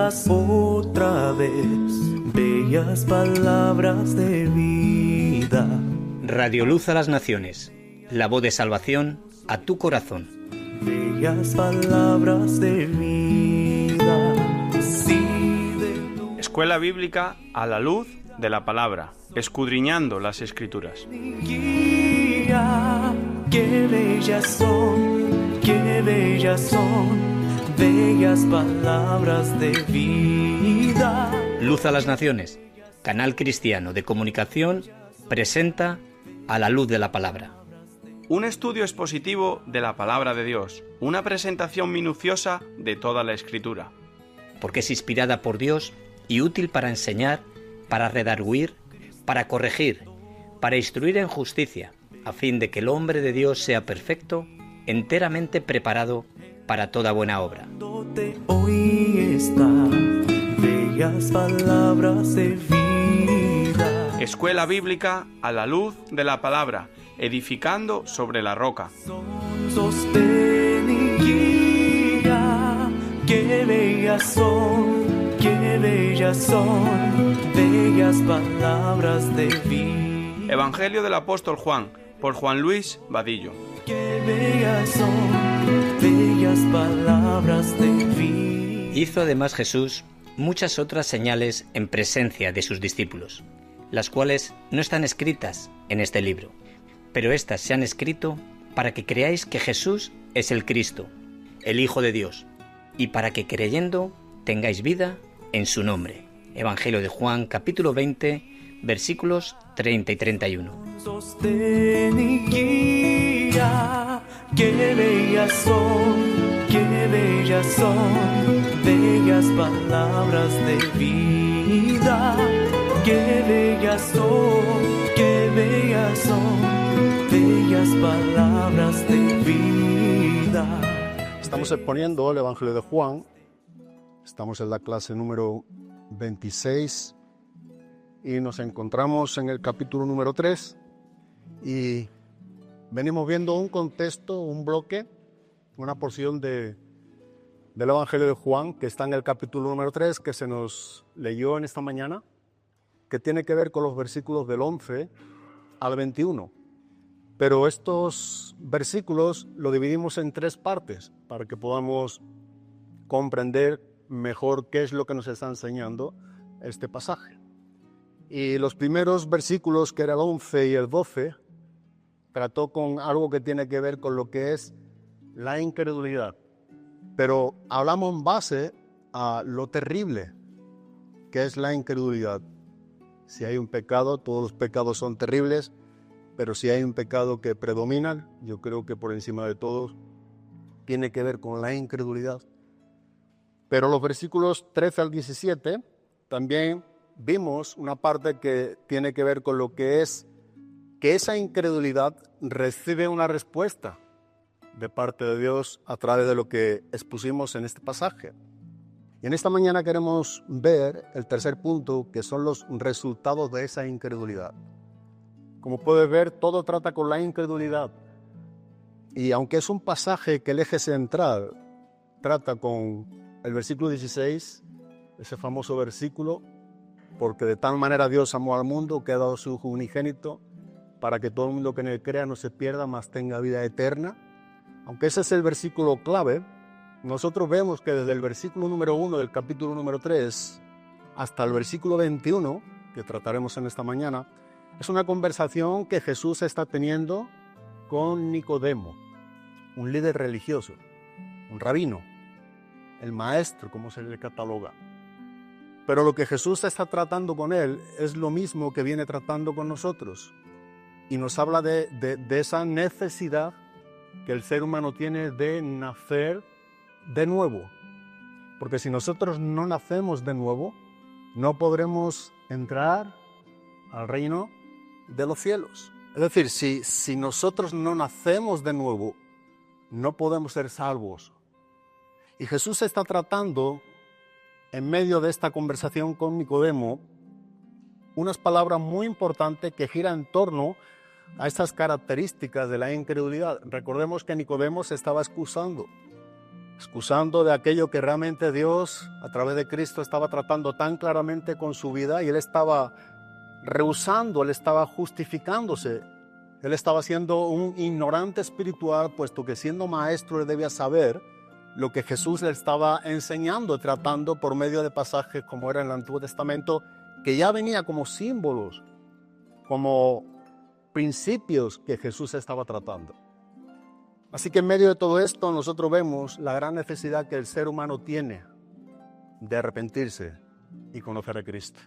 unas otra vez bellas palabras de vida. Radio Luz a las Naciones, la voz de salvación a tu corazón. Bellas palabras de vida. Escuela Bíblica a la luz de la palabra, escudriñando las Escrituras. Guía, qué bellas son, bellas palabras de vida. Luz a las Naciones, canal cristiano de comunicación, presenta A la luz de la palabra. Un estudio expositivo de la palabra de Dios, una presentación minuciosa de toda la Escritura. Porque es inspirada por Dios y útil para enseñar, para redarguir, para corregir, para instruir en justicia, a fin de que el hombre de Dios sea perfecto, enteramente preparado para toda buena obra. Hoy está, bellas palabras de vida. Escuela Bíblica a la luz de la palabra, edificando sobre la roca. Sostén y guía, qué bellas son, bellas palabras de vida. Evangelio del apóstol Juan, por Juan Luis Vadillo. Qué bellas son, bellas palabras de vida. Hizo además Jesús muchas otras señales en presencia de sus discípulos, las cuales no están escritas en este libro, pero éstas se han escrito para que creáis que Jesús es el Cristo, el Hijo de Dios, y para que creyendo tengáis vida en su nombre. Evangelio de Juan, capítulo 20, versículos 30 y 31. Sostén y guía, qué bellas son, bellas palabras de vida. Qué bellas son, bellas palabras de vida. Estamos exponiendo el Evangelio de Juan. Estamos en la clase número 26 y nos encontramos en el capítulo número 3 y venimos viendo un contexto, un bloque, una porción del Evangelio de Juan que está en el capítulo número 3 que se nos leyó en esta mañana, que tiene que ver con los versículos del 11 al 21. Pero estos versículos los dividimos en 3 partes para que podamos comprender mejor qué es lo que nos está enseñando este pasaje. Y los primeros versículos, que era el 11 y el 12, trató con algo que tiene que ver con lo que es la incredulidad. Pero hablamos en base a lo terrible que es la incredulidad. Si hay un pecado, todos los pecados son terribles, pero si hay un pecado que predomina, yo creo que por encima de todos, tiene que ver con la incredulidad. Pero los versículos 13 al 17 también vimos una parte que tiene que ver con lo que es que esa incredulidad recibe una respuesta de parte de Dios a través de lo que expusimos en este pasaje. Y en esta mañana queremos ver el tercer punto, que son los resultados de esa incredulidad. Como puedes ver, todo trata con la incredulidad. Y aunque es un pasaje que el eje central trata con el versículo 16, ese famoso versículo, porque de tal manera Dios amó al mundo que ha dado su Hijo unigénito para que todo el mundo que en él crea no se pierda, mas tenga vida eterna. Aunque ese es el versículo clave, nosotros vemos que desde el versículo número 1 del capítulo número 3 hasta el versículo 21, que trataremos en esta mañana, es una conversación que Jesús está teniendo con Nicodemo, un líder religioso, un rabino, el maestro, como se le cataloga. Pero lo que Jesús está tratando con él es lo mismo que viene tratando con nosotros. Y nos habla de esa necesidad que el ser humano tiene de nacer de nuevo. Porque si nosotros no nacemos de nuevo, no podremos entrar al reino de los cielos. Es decir, si nosotros no nacemos de nuevo, no podemos ser salvos. Y Jesús está tratando, en medio de esta conversación con Nicodemo, unas palabras muy importantes que giran en torno a estas características de la incredulidad. Recordemos que Nicodemo se estaba excusando. excusando de aquello que realmente Dios, a través de Cristo, estaba tratando tan claramente con su vida, y él estaba rehusando, él estaba justificándose. Él estaba siendo un ignorante espiritual, puesto que siendo maestro él debía saber lo que Jesús le estaba enseñando, tratando por medio de pasajes como era en el Antiguo Testamento, que ya venía como símbolos, como principios que Jesús estaba tratando. Así que en medio de todo esto nosotros vemos la gran necesidad que el ser humano tiene de arrepentirse y conocer a Cristo.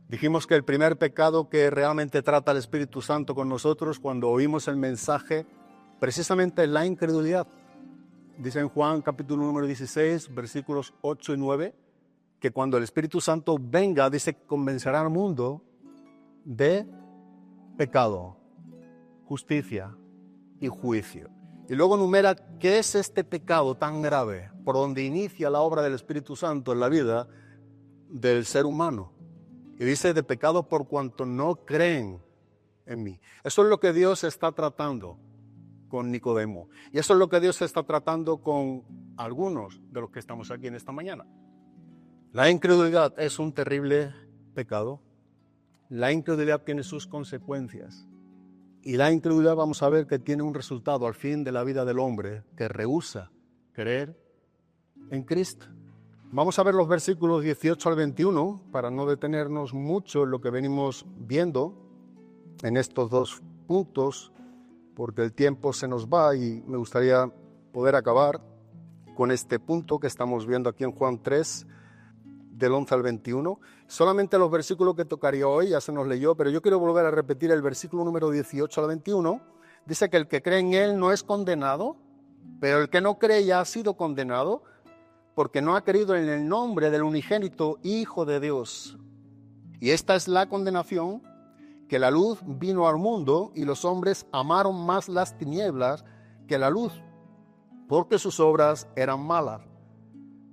Dijimos que el primer pecado que realmente trata el Espíritu Santo con nosotros cuando oímos el mensaje, precisamente es la incredulidad. Dice en Juan capítulo número 16, versículos 8 y 9, que cuando el Espíritu Santo venga, dice que convencerá al mundo de pecado, justicia y juicio. Y luego enumera qué es este pecado tan grave por donde inicia la obra del Espíritu Santo en la vida del ser humano. Y dice de pecado por cuanto no creen en mí. Eso es lo que Dios está tratando con Nicodemo. Y eso es lo que Dios está tratando con algunos de los que estamos aquí en esta mañana. La incredulidad es un terrible pecado. La incredulidad tiene sus consecuencias. Y la incredulidad vamos a ver que tiene un resultado al fin de la vida del hombre que rehúsa creer en Cristo. Vamos a ver los versículos 18 al 21 para no detenernos mucho en lo que venimos viendo en estos dos puntos, porque el tiempo se nos va y me gustaría poder acabar con este punto que estamos viendo aquí en Juan 3, del 11 al 21. Solamente los versículos que tocaría hoy ya se nos leyó, pero yo quiero volver a repetir el versículo número 18 al 21. Dice que el que cree en Él no es condenado, pero el que no cree ya ha sido condenado, porque no ha creído en el nombre del unigénito Hijo de Dios. Y esta es la condenación, que la luz vino al mundo y los hombres amaron más las tinieblas que la luz, porque sus obras eran malas.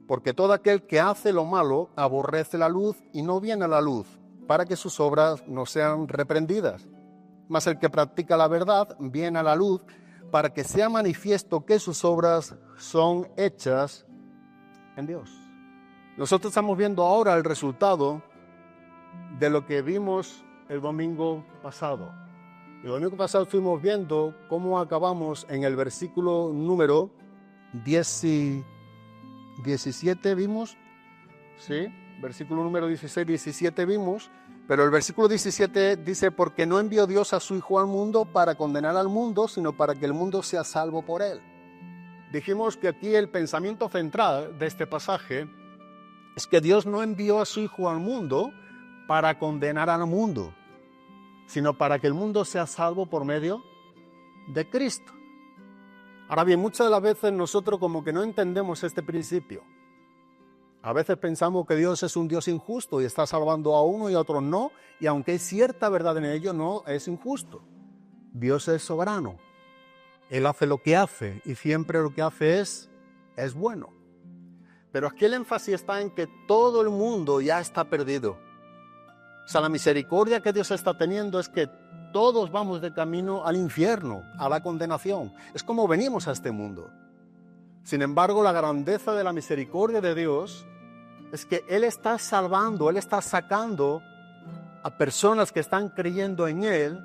Porque todo aquel que hace lo malo aborrece la luz y no viene a la luz, para que sus obras no sean reprendidas. Mas el que practica la verdad viene a la luz, para que sea manifiesto que sus obras son hechas en Dios. Nosotros estamos viendo ahora el resultado de lo que vimos el domingo pasado. El domingo pasado estuvimos viendo cómo acabamos en el versículo número 17 vimos, ¿sí? Versículo número 16, 17 vimos, pero el versículo 17 dice, porque no envió Dios a su Hijo al mundo para condenar al mundo, sino para que el mundo sea salvo por él. Dijimos que aquí el pensamiento central de este pasaje es que Dios no envió a su Hijo al mundo para condenar al mundo, sino para que el mundo sea salvo por medio de Cristo. Ahora bien, muchas de las veces nosotros como que no entendemos este principio. A veces pensamos que Dios es un Dios injusto y está salvando a uno y a otros no, y aunque hay cierta verdad en ello, no es injusto. Dios es soberano. Él hace lo que hace y siempre lo que hace es bueno. Pero aquí el énfasis está en que todo el mundo ya está perdido. O sea, la misericordia que Dios está teniendo es que todos vamos de camino al infierno, a la condenación. Es como venimos a este mundo. Sin embargo, la grandeza de la misericordia de Dios es que Él está salvando, Él está sacando a personas que están creyendo en Él,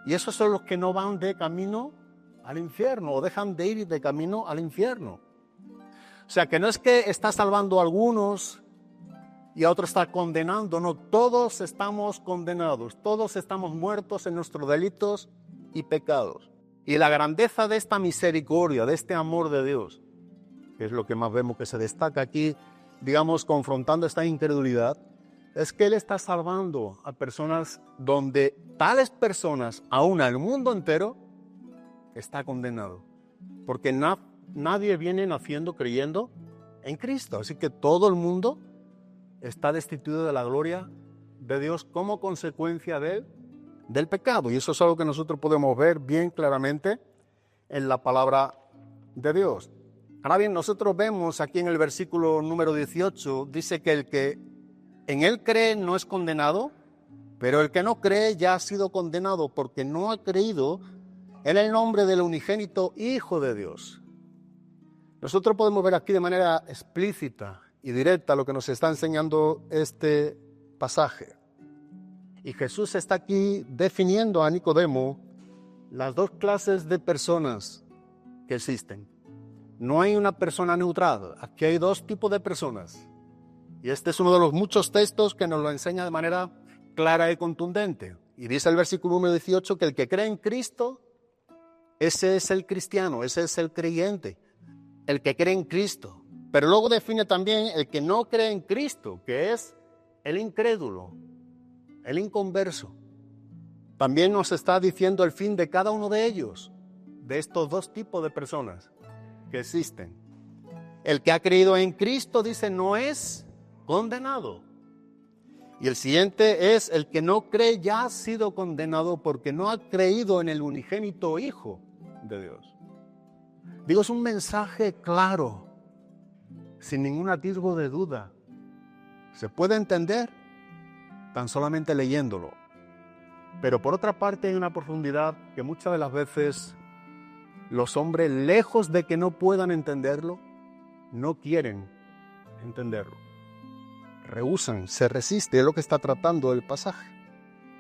y esos son los que no van de camino al infierno o dejan de ir de camino al infierno. O sea, que no es que está salvando a algunos y a otros está condenando, no, todos estamos condenados, todos estamos muertos en nuestros delitos y pecados. Y la grandeza de esta misericordia, de este amor de Dios, que es lo que más vemos que se destaca aquí, digamos, confrontando esta incredulidad, es que Él está salvando a personas donde tales personas, aún al mundo entero, está condenado. Porque nadie viene naciendo creyendo en Cristo. Así que todo el mundo está destituido de la gloria de Dios como consecuencia del pecado. Y eso es algo que nosotros podemos ver bien claramente en la palabra de Dios. Ahora bien, nosotros vemos aquí en el versículo número 18, dice que el que en Él cree no es condenado, pero el que no cree ya ha sido condenado porque no ha creído en el nombre del unigénito Hijo de Dios. Nosotros podemos ver aquí de manera explícita y directa lo que nos está enseñando este pasaje. Y Jesús está aquí definiendo a Nicodemo las dos clases de personas que existen. No hay una persona neutral, aquí hay dos tipos de personas. Y este es uno de los muchos textos que nos lo enseña de manera clara y contundente. Y dice el versículo número 18 que el que cree en Cristo, ese es el cristiano, ese es el creyente, el que cree en Cristo. Pero luego define también el que no cree en Cristo, que es el incrédulo, el inconverso. También nos está diciendo el fin de cada uno de ellos, de estos dos tipos de personas que existen. El que ha creído en Cristo, dice, no es condenado. Y el siguiente es el que no cree ya ha sido condenado porque no ha creído en el unigénito Hijo de Dios. Digo, es un mensaje claro, sin ningún atisbo de duda. Se puede entender tan solamente leyéndolo. Pero por otra parte hay una profundidad que muchas de las veces los hombres, lejos de que no puedan entenderlo, no quieren entenderlo. Rehúsan, se resiste, es lo que está tratando el pasaje.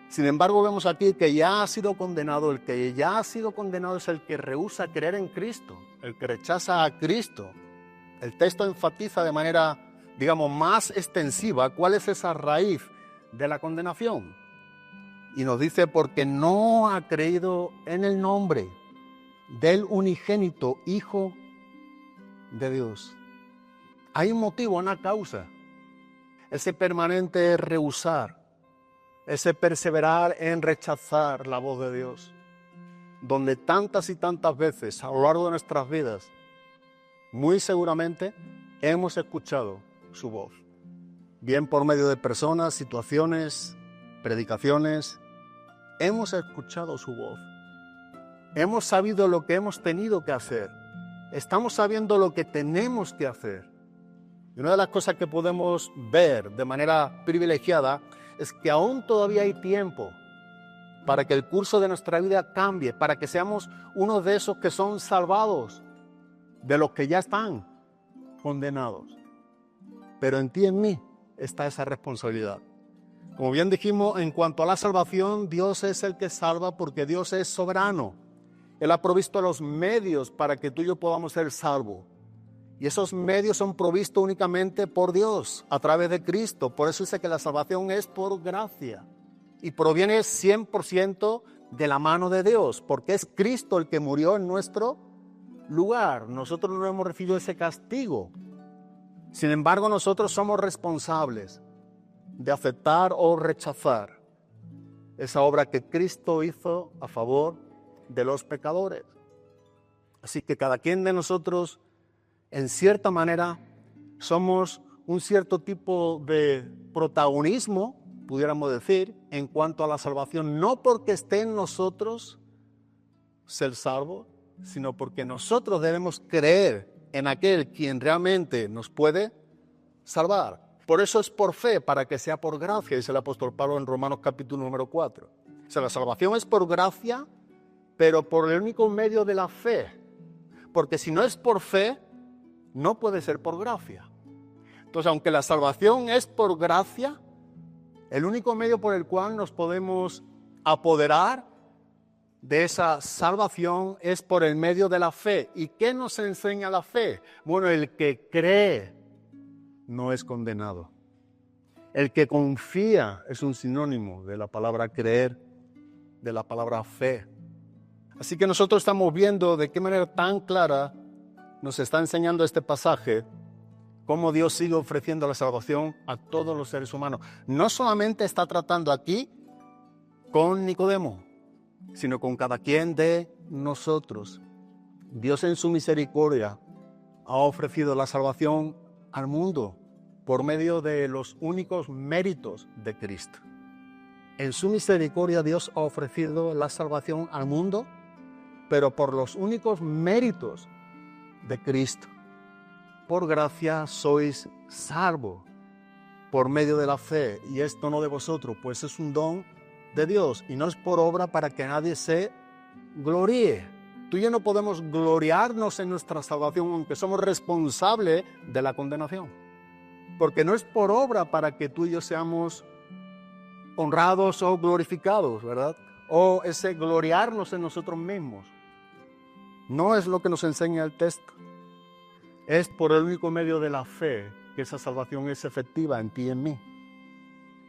Sin embargo, vemos aquí que ya ha sido condenado. El que ya ha sido condenado es el que rehúsa creer en Cristo, el que rechaza a Cristo. El texto enfatiza de manera, digamos, más extensiva cuál es esa raíz de la condenación. Y nos dice, porque no ha creído en el nombre del unigénito Hijo de Dios. Hay un motivo, una causa. Ese permanente rehusar, ese perseverar en rechazar la voz de Dios, donde tantas y tantas veces a lo largo de nuestras vidas, muy seguramente hemos escuchado su voz, bien por medio de personas, situaciones, predicaciones, hemos escuchado su voz, hemos sabido lo que hemos tenido que hacer, estamos sabiendo lo que tenemos que hacer. Y una de las cosas que podemos ver de manera privilegiada es que aún todavía hay tiempo para que el curso de nuestra vida cambie, para que seamos uno de esos que son salvados, de los que ya están condenados. Pero en ti y en mí está esa responsabilidad. Como bien dijimos, en cuanto a la salvación, Dios es el que salva porque Dios es soberano. Él ha provisto los medios para que tú y yo podamos ser salvos. Y esos medios son provistos únicamente por Dios, a través de Cristo. Por eso dice que la salvación es por gracia. Y proviene 100% de la mano de Dios, porque es Cristo el que murió en nuestro lugar. Nosotros no hemos recibido ese castigo. Sin embargo, nosotros somos responsables de aceptar o rechazar esa obra que Cristo hizo a favor de los pecadores. Así que cada quien de nosotros, en cierta manera, somos un cierto tipo de protagonismo, pudiéramos decir, en cuanto a la salvación, no porque esté en nosotros ser salvo, sino porque nosotros debemos creer en aquel quien realmente nos puede salvar. Por eso es por fe, para que sea por gracia, dice el apóstol Pablo en Romanos capítulo número 4. O sea, la salvación es por gracia, pero por el único medio de la fe. Porque si no es por fe, no puede ser por gracia. Entonces, aunque la salvación es por gracia, el único medio por el cual nos podemos apoderar de esa salvación es por el medio de la fe. ¿Y qué nos enseña la fe? Bueno, el que cree no es condenado. El que confía es un sinónimo de la palabra creer, de la palabra fe. Así que nosotros estamos viendo de qué manera tan clara nos está enseñando este pasaje cómo Dios sigue ofreciendo la salvación a todos los seres humanos. No solamente está tratando aquí con Nicodemo, sino con cada quien de nosotros. Dios en su misericordia ha ofrecido la salvación al mundo por medio de los únicos méritos de Cristo. En su misericordia Dios ha ofrecido la salvación al mundo, pero por los únicos méritos de Cristo. Por gracia sois salvos por medio de la fe, y esto no de vosotros, pues es un don de Dios, y no es por obra para que nadie se gloríe. Tú y yo no podemos gloriarnos en nuestra salvación, aunque somos responsables de la condenación. Porque no es por obra para que tú y yo seamos honrados o glorificados, ¿verdad? O ese gloriarnos en nosotros mismos. No es lo que nos enseña el texto. Es por el único medio de la fe que esa salvación es efectiva en ti y en mí.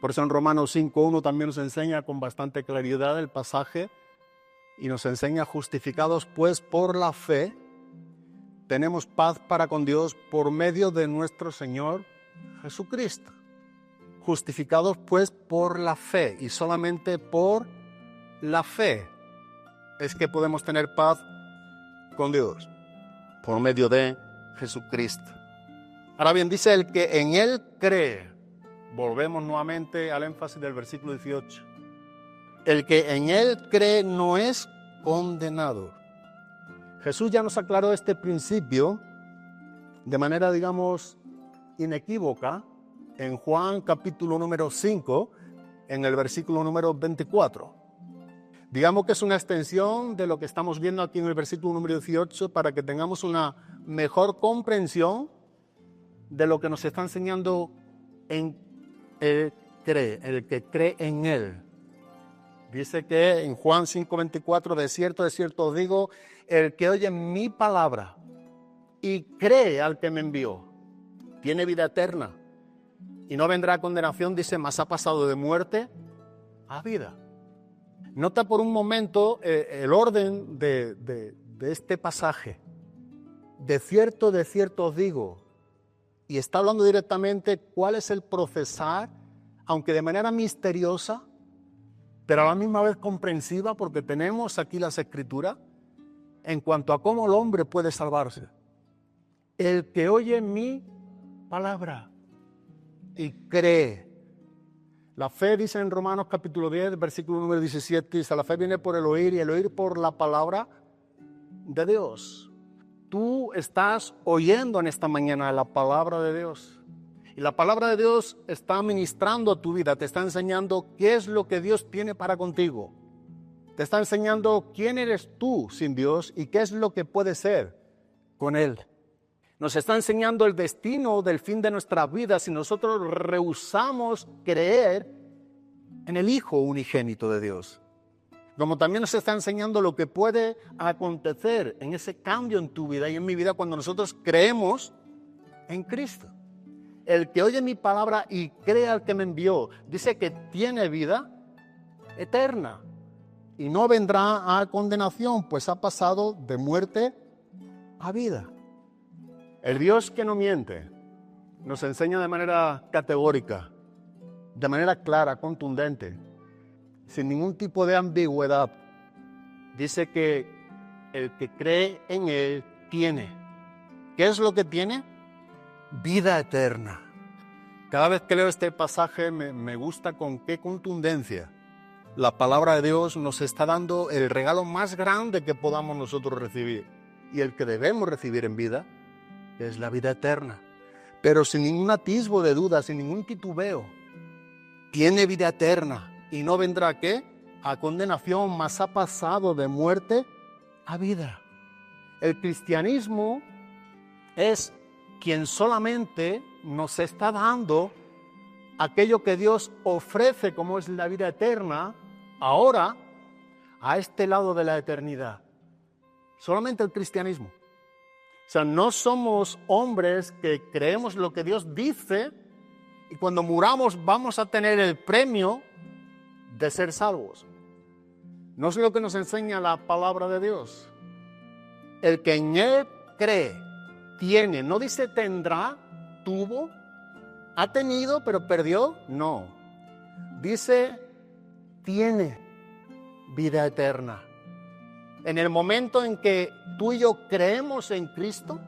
Por eso en Romanos 5:1 también nos enseña con bastante claridad el pasaje y nos enseña: justificados pues por la fe, tenemos paz para con Dios por medio de nuestro Señor Jesucristo. Justificados pues por la fe, y solamente por la fe es que podemos tener paz con Dios, por medio de Jesucristo. Ahora bien, dice: el que en Él cree. Volvemos nuevamente al énfasis del versículo 18. El que en Él cree no es condenado. Jesús ya nos aclaró este principio de manera, digamos, inequívoca en Juan capítulo número 5, en el versículo número 24. Digamos que es una extensión de lo que estamos viendo aquí en el versículo número 18 para que tengamos una mejor comprensión de lo que nos está enseñando en el que cree en Él. Dice que en Juan 5:24, de cierto os digo, el que oye mi palabra y cree al que me envió, tiene vida eterna y no vendrá a condenación, dice, mas ha pasado de muerte a vida. Nota por un momento el orden de este pasaje. De cierto os digo. Y está hablando directamente cuál es el procesar, aunque de manera misteriosa, pero a la misma vez comprensiva, porque tenemos aquí las Escrituras, en cuanto a cómo el hombre puede salvarse. El que oye mi palabra y cree. La fe, dice en Romanos capítulo 10, versículo número 17, dice: la fe viene por el oír y el oír por la palabra de Dios. Tú estás oyendo en esta mañana la palabra de Dios. Y la palabra de Dios está ministrando a tu vida, te está enseñando qué es lo que Dios tiene para contigo. Te está enseñando quién eres tú sin Dios y qué es lo que puedes ser con Él. Nos está enseñando el destino del fin de nuestra vida si nosotros rehusamos creer en el Hijo unigénito de Dios. Como también nos está enseñando lo que puede acontecer en ese cambio en tu vida y en mi vida cuando nosotros creemos en Cristo. El que oye mi palabra y cree al que me envió, dice que tiene vida eterna y no vendrá a condenación, pues ha pasado de muerte a vida. El Dios que no miente nos enseña de manera categórica, de manera clara, contundente, sin ningún tipo de ambigüedad. Dice que el que cree en Él tiene. ¿Qué es lo que tiene? Vida eterna. Cada vez que leo este pasaje me gusta con qué contundencia la palabra de Dios nos está dando el regalo más grande que podamos nosotros recibir y el que debemos recibir en vida, que es la vida eterna. Pero sin ningún atisbo de duda, sin ningún titubeo. Tiene vida eterna. Y no vendrá, ¿qué? A condenación, mas ha pasado de muerte a vida. El cristianismo es quien solamente nos está dando aquello que Dios ofrece como es la vida eterna, ahora, a este lado de la eternidad. Solamente el cristianismo. O sea, no somos hombres que creemos lo que Dios dice y cuando muramos vamos a tener el premio de ser salvos. No es lo que nos enseña la palabra de Dios. El que en Él cree, tiene, no dice tendrá, tuvo, ha tenido pero perdió, no. Dice tiene vida eterna. En el momento en que tú y yo creemos en Cristo,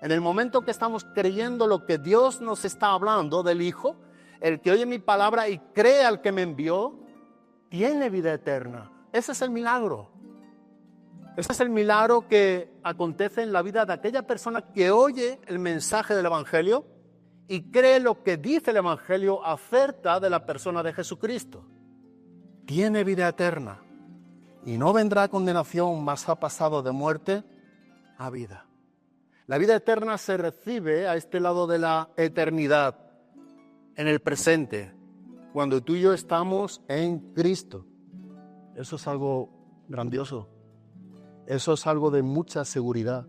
en el momento que estamos creyendo lo que Dios nos está hablando del Hijo, el que oye mi palabra y cree al que me envió, tiene vida eterna. Ese es el milagro. Ese es el milagro que acontece en la vida de aquella persona que oye el mensaje del Evangelio y cree lo que dice el Evangelio acerca de la persona de Jesucristo. Tiene vida eterna. y no vendrá condenación, mas ha pasado de muerte a vida. La vida eterna se recibe a este lado de la eternidad, en el presente, cuando tú y yo estamos en Cristo. Eso es algo grandioso. Eso es algo de mucha seguridad.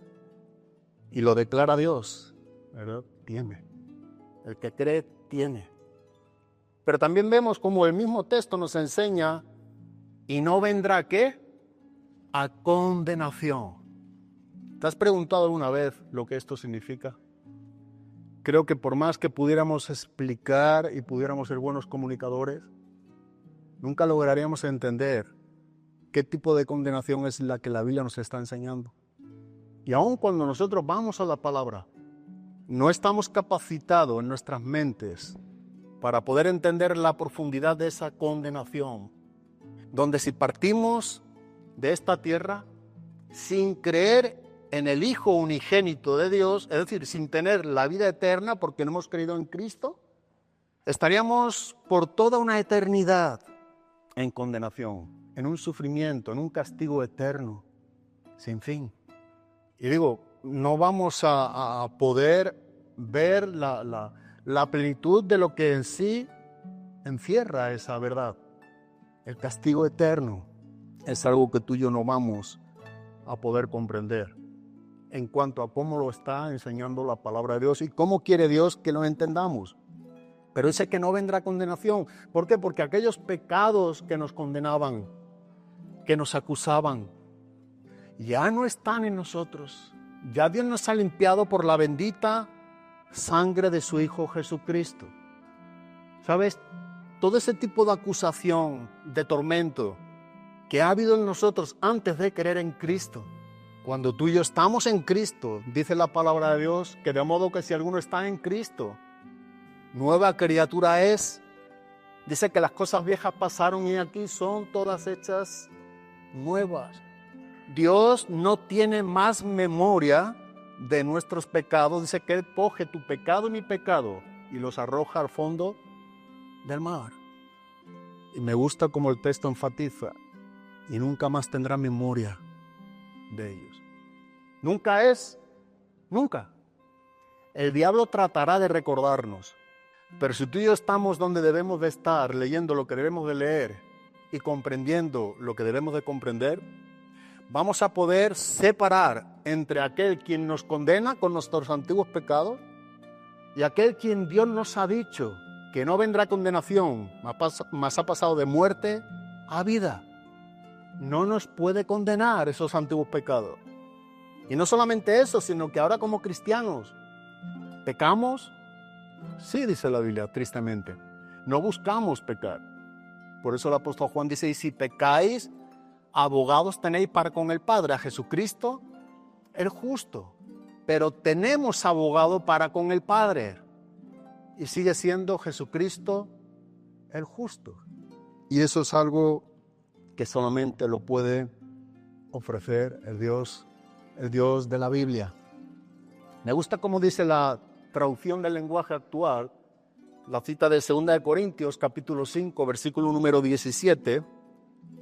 Y lo declara Dios, ¿verdad? Tiene. El que cree, tiene. Pero también vemos como el mismo texto nos enseña, y no vendrá, ¿qué? A condenación. ¿Te has preguntado alguna vez lo que esto significa? Creo que por más que pudiéramos explicar y pudiéramos ser buenos comunicadores, nunca lograríamos entender qué tipo de condenación es la que la Biblia nos está enseñando. Y aun cuando nosotros vamos a la palabra, no estamos capacitados en nuestras mentes para poder entender la profundidad de esa condenación, donde si partimos de esta tierra sin creer en el Hijo unigénito de Dios, es decir, sin tener la vida eterna porque no hemos creído en Cristo, estaríamos por toda una eternidad en condenación, en un sufrimiento, en un castigo eterno, sin fin. Y digo, no vamos a poder ver la plenitud de lo que en sí encierra esa verdad. El castigo eterno es algo que tú y yo no vamos a poder comprender en cuanto a cómo lo está enseñando la palabra de Dios y cómo quiere Dios que lo entendamos. Pero dice que no vendrá condenación. ¿Por qué? Porque aquellos pecados que nos condenaban, que nos acusaban, ya no están en nosotros. Ya Dios nos ha limpiado por la bendita sangre de su Hijo Jesucristo. ¿Sabes? Todo ese tipo de acusación, de tormento que ha habido en nosotros antes de creer en Cristo. Cuando tú y yo estamos en Cristo, dice la palabra de Dios, que de modo que si alguno está en Cristo, nueva criatura es. Dice que las cosas viejas pasaron y aquí son todas hechas nuevas. Dios no tiene más memoria de nuestros pecados. Dice que Él coge tu pecado y mi pecado y los arroja al fondo del mar. Y me gusta como el texto enfatiza, y nunca más tendrá memoria de ellos. Nunca. El diablo tratará de recordarnos, pero si tú y yo estamos donde debemos de estar, leyendo lo que debemos de leer y comprendiendo lo que debemos de comprender, vamos a poder separar entre aquel quien nos condena con nuestros antiguos pecados y aquel quien Dios nos ha dicho que no vendrá condenación, mas ha pasado de muerte a vida. No nos puede condenar esos antiguos pecados. Y no solamente eso, sino que ahora como cristianos, ¿pecamos? Sí, dice la Biblia, tristemente. No buscamos pecar. Por eso el apóstol Juan dice, y si pecáis, abogados tenéis para con el Padre, a Jesucristo, el justo. Pero tenemos abogado para con el Padre. Y sigue siendo Jesucristo el justo. Y eso es algo que solamente lo puede ofrecer el Dios de la Biblia. Me gusta como dice la traducción del lenguaje actual, la cita de 2 Corintios capítulo 5, versículo número 17.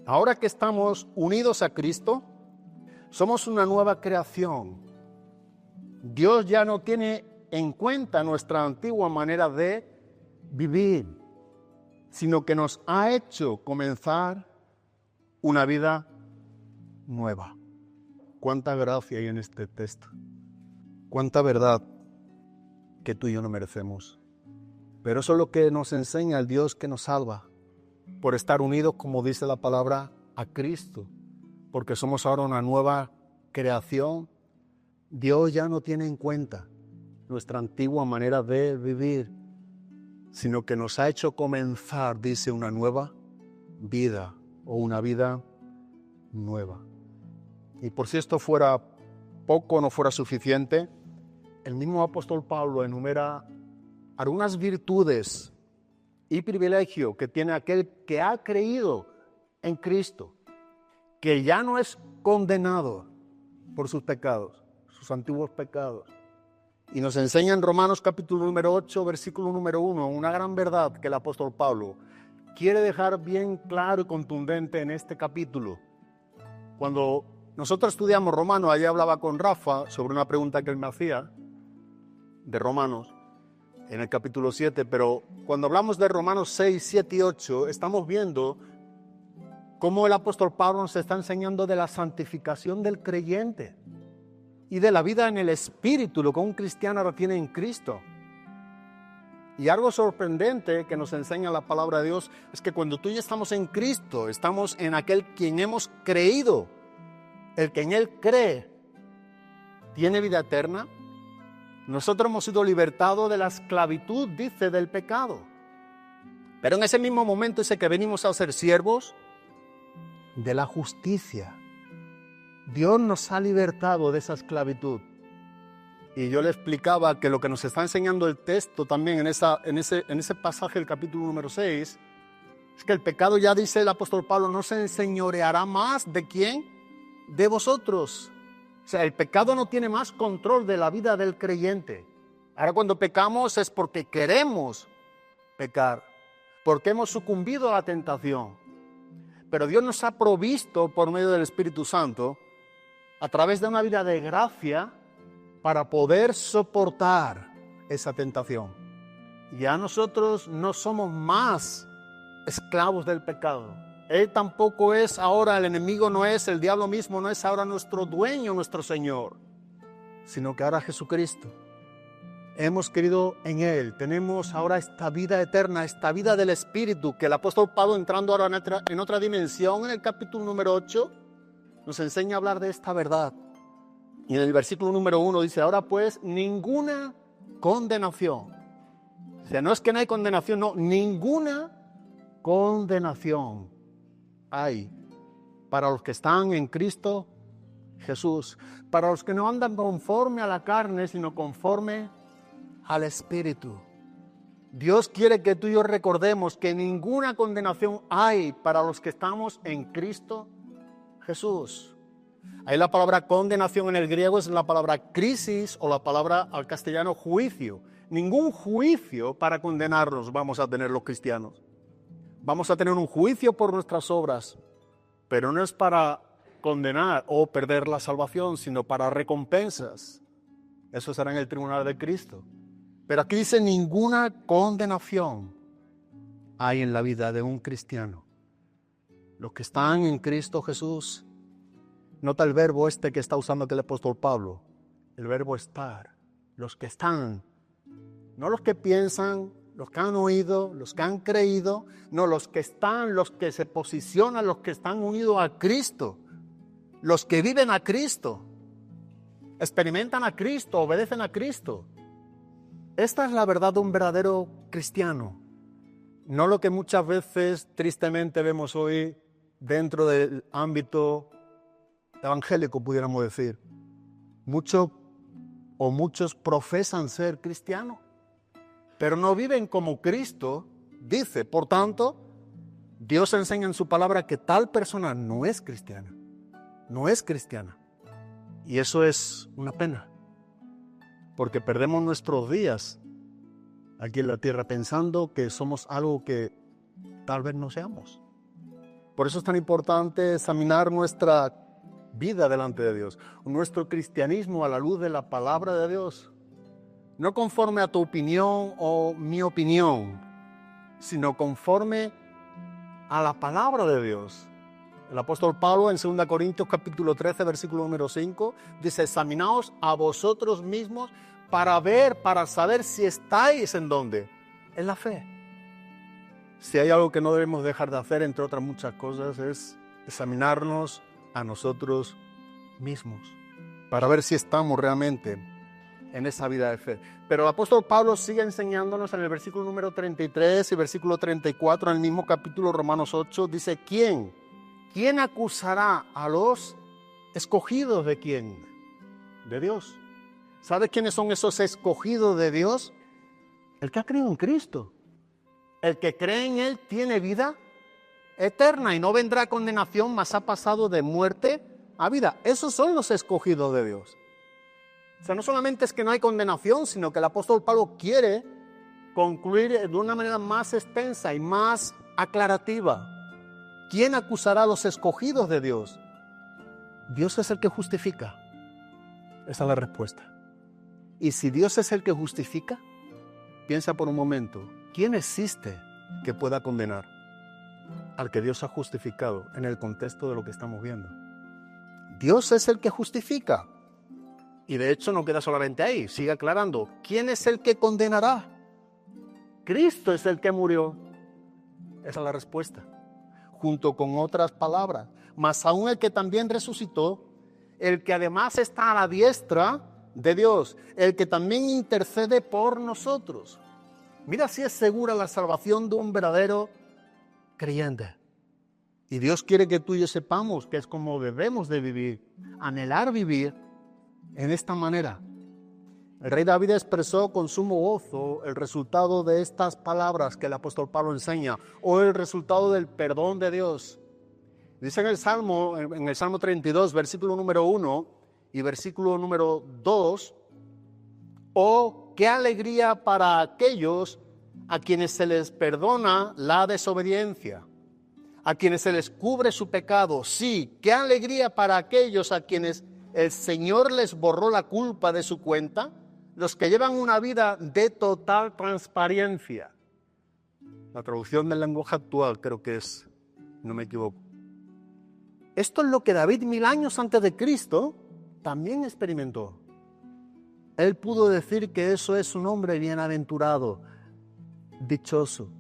Ahora que estamos unidos a Cristo, somos una nueva creación. Dios ya no tiene en cuenta nuestra antigua manera de vivir, sino que nos ha hecho comenzar una vida nueva. Cuánta gracia hay en este texto. Cuánta verdad que tú y yo no merecemos. Pero eso es lo que nos enseña el Dios que nos salva, por estar unidos, como dice la palabra, a Cristo, porque somos ahora una nueva creación. Dios ya no tiene en cuenta nuestra antigua manera de vivir, sino que nos ha hecho comenzar, dice, una nueva vida o una vida nueva. Y por si esto fuera poco, no fuera suficiente, el mismo apóstol Pablo enumera algunas virtudes y privilegios que tiene aquel que ha creído en Cristo, que ya no es condenado por sus pecados, sus antiguos pecados. Y nos enseña en Romanos capítulo número 8, versículo número 1, una gran verdad que el apóstol Pablo quiere dejar bien claro y contundente en este capítulo. Cuando nosotros estudiamos Romanos, ayer hablaba con Rafa sobre una pregunta que él me hacía de Romanos en el capítulo 7, pero cuando hablamos de Romanos 6, 7 y 8, estamos viendo cómo el apóstol Pablo nos está enseñando de la santificación del creyente y de la vida en el Espíritu, lo que un cristiano ahora tiene en Cristo. Y algo sorprendente que nos enseña la palabra de Dios es que cuando tú y yo estamos en Cristo, estamos en aquel quien hemos creído. El que en Él cree tiene vida eterna. Nosotros hemos sido libertados de la esclavitud, dice, del pecado. Pero en ese mismo momento dice que venimos a ser siervos de la justicia. Dios nos ha libertado de esa esclavitud. Y yo le explicaba que lo que nos está enseñando el texto también en ese pasaje del capítulo número 6, es que el pecado, ya dice el apóstol Pablo, no se enseñoreará más ¿de quién? De vosotros. O sea, el pecado no tiene más control de la vida del creyente. Ahora cuando pecamos es porque queremos pecar, porque hemos sucumbido a la tentación. Pero Dios nos ha provisto por medio del Espíritu Santo, a través de una vida de gracia, para poder soportar esa tentación. Ya nosotros no somos más esclavos del pecado. Él tampoco es ahora, el enemigo no es, el diablo mismo no es ahora nuestro dueño, nuestro Señor, sino que ahora Jesucristo. Hemos querido en Él, tenemos ahora esta vida eterna, esta vida del Espíritu, que el apóstol Pablo, entrando ahora en otra dimensión, en el capítulo número 8, nos enseña a hablar de esta verdad. Y en el versículo número 1 dice, ahora pues, ninguna condenación. O sea, no es que no hay condenación, no, ninguna condenación hay para los que están en Cristo Jesús, para los que no andan conforme a la carne, sino conforme al Espíritu. Dios quiere que tú y yo recordemos que ninguna condenación hay para los que estamos en Cristo Jesús. Ahí la palabra condenación en el griego es la palabra crisis o la palabra al castellano juicio. Ningún juicio para condenarnos vamos a tener los cristianos. Vamos a tener un juicio por nuestras obras, pero no es para condenar o perder la salvación, sino para recompensas. Eso será en el tribunal de Cristo. Pero aquí dice ninguna condenación hay en la vida de un cristiano. Los que están en Cristo Jesús, nota el verbo que está usando aquí el apóstol Pablo, el verbo estar. Los que están, no los que piensan, los que han oído, los que han creído, no, los que están, los que se posicionan, los que están unidos a Cristo, los que viven a Cristo, experimentan a Cristo, obedecen a Cristo. Esta es la verdad de un verdadero cristiano, no lo que muchas veces tristemente vemos hoy dentro del ámbito evangélico, pudiéramos decir. Muchos profesan ser cristianos, pero no viven como Cristo dice. Por tanto, Dios enseña en su palabra que tal persona no es cristiana. No es cristiana. Y eso es una pena, porque perdemos nuestros días aquí en la tierra pensando que somos algo que tal vez no seamos. Por eso es tan importante examinar nuestra vida delante de Dios, nuestro cristianismo a la luz de la palabra de Dios. No conforme a tu opinión o mi opinión, sino conforme a la palabra de Dios. El apóstol Pablo en 2 Corintios capítulo 13, versículo número 5, dice, examinaos a vosotros mismos para saber si estáis en ¿dónde? En la fe. Si hay algo que no debemos dejar de hacer, entre otras muchas cosas, es examinarnos a nosotros mismos para ver si estamos realmente en esa vida de fe. Pero el apóstol Pablo sigue enseñándonos en el versículo número 33 y versículo 34, en el mismo capítulo Romanos 8, dice, ¿Quién acusará a los escogidos de quién? De Dios. ¿Sabes quiénes son esos escogidos de Dios? El que ha creído en Cristo. El que cree en Él tiene vida eterna y no vendrá condenación, mas ha pasado de muerte a vida. Esos son los escogidos de Dios. O sea, no solamente es que no hay condenación, sino que el apóstol Pablo quiere concluir de una manera más extensa y más aclarativa. ¿Quién acusará a los escogidos de Dios? ¿Dios es el que justifica? Esa es la respuesta. Y si Dios es el que justifica, piensa por un momento, ¿quién existe que pueda condenar al que Dios ha justificado en el contexto de lo que estamos viendo? Dios es el que justifica. Y de hecho no queda solamente ahí, sigue aclarando, ¿quién es el que condenará? Cristo es el que murió. Esa es la respuesta. Junto con otras palabras, mas aún el que también resucitó, el que además está a la diestra de Dios, el que también intercede por nosotros. Mira si es segura la salvación de un verdadero creyente. Y Dios quiere que tú y yo sepamos que es como debemos de vivir, anhelar vivir en esta manera. El rey David expresó con sumo gozo el resultado de estas palabras que el apóstol Pablo enseña, o el resultado del perdón de Dios. Dice en el Salmo 32, versículo número 1 y versículo número 2, oh, qué alegría para aquellos a quienes se les perdona la desobediencia, a quienes se les cubre su pecado. Sí, qué alegría para aquellos a quienes el Señor les borró la culpa de su cuenta, los que llevan una vida de total transparencia. La traducción del lenguaje actual creo que es, no me equivoco. Esto es lo que David 1000 años antes de Cristo también experimentó. Él pudo decir que eso es un hombre bienaventurado, dichoso,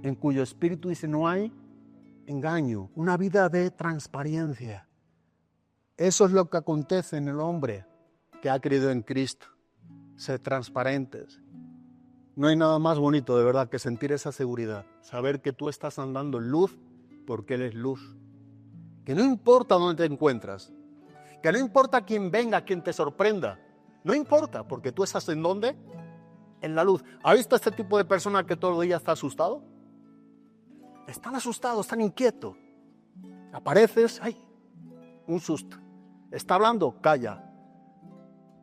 en cuyo espíritu dice no hay engaño, una vida de transparencia. Eso es lo que acontece en el hombre que ha creído en Cristo, ser transparentes. No hay nada más bonito de verdad que sentir esa seguridad, saber que tú estás andando en luz porque Él es luz. Que no importa dónde te encuentras, que no importa quién venga, quién te sorprenda, no importa, porque tú estás ¿en dónde? En la luz. ¿Has visto este tipo de persona que todo el día está asustado? Están asustados, están inquietos. Apareces, ¡ay! Un susto. Está hablando, calla.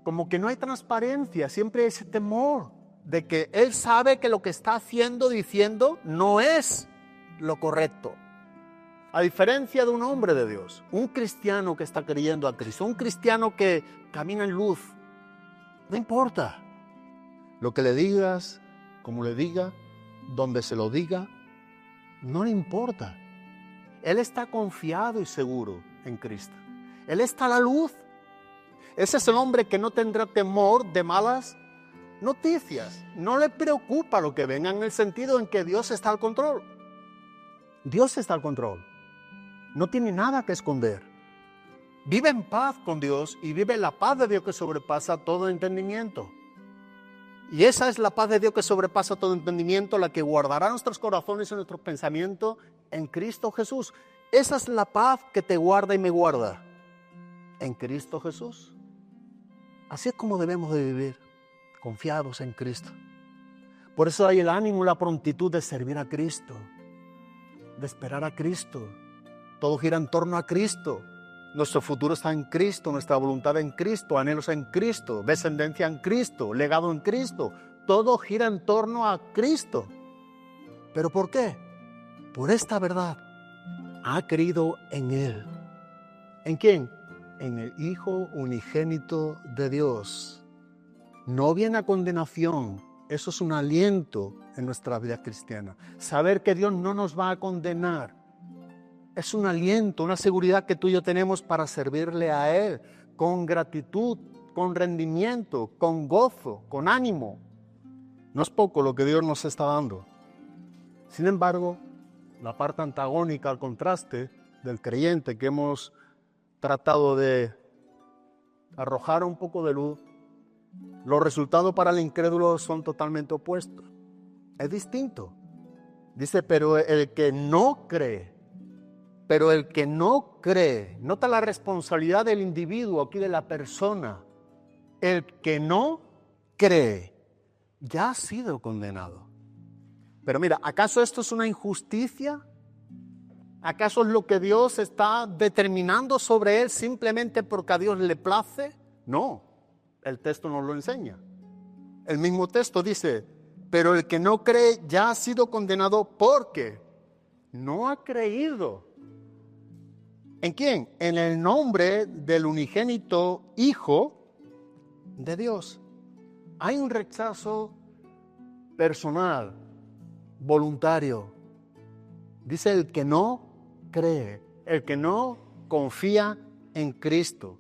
Como que no hay transparencia, siempre hay ese temor de que él sabe que lo que está haciendo, diciendo, no es lo correcto. A diferencia de un hombre de Dios, un cristiano que está creyendo a Cristo, un cristiano que camina en luz, no importa lo que le digas, como le diga, donde se lo diga, no le importa. Él está confiado y seguro en Cristo. Él está a la luz. Ese es el hombre que no tendrá temor de malas noticias. No le preocupa lo que venga, en el sentido en que Dios está al control. Dios está al control. No tiene nada que esconder. Vive en paz con Dios y vive la paz de Dios que sobrepasa todo entendimiento. Y esa es la paz de Dios que sobrepasa todo entendimiento, la que guardará nuestros corazones y nuestros pensamientos en Cristo Jesús. Esa es la paz que te guarda y me guarda en Cristo Jesús. Así es como debemos de vivir, confiados en Cristo. Por eso hay el ánimo y la prontitud de servir a Cristo, de esperar a Cristo. Todo gira en torno a Cristo. Nuestro futuro está en Cristo, nuestra voluntad en Cristo, anhelos en Cristo, descendencia en Cristo, legado en Cristo. Todo gira en torno a Cristo. ¿Pero por qué? Por esta verdad. Ha creído en Él. ¿En quién? En el Hijo unigénito de Dios. No viene a condenación. Eso es un aliento en nuestra vida cristiana. Saber que Dios no nos va a condenar. Es un aliento, una seguridad que tú y yo tenemos para servirle a Él con gratitud, con rendimiento, con gozo, con ánimo. No es poco lo que Dios nos está dando. Sin embargo, la parte antagónica al contraste del creyente que hemos tratado de arrojar un poco de luz, los resultados para el incrédulo son totalmente opuestos. Es distinto. Dice, pero el que no cree, nota la responsabilidad del individuo aquí, de la persona. El que no cree ya ha sido condenado. Pero mira, ¿acaso esto es una injusticia? ¿Acaso es lo que Dios está determinando sobre él simplemente porque a Dios le place? No, el texto nos lo enseña. El mismo texto dice, pero el que no cree ya ha sido condenado porque no ha creído ¿En quién? En el nombre del unigénito Hijo de Dios. Hay un rechazo personal, voluntario. Dice el que no cree, el que no confía en Cristo.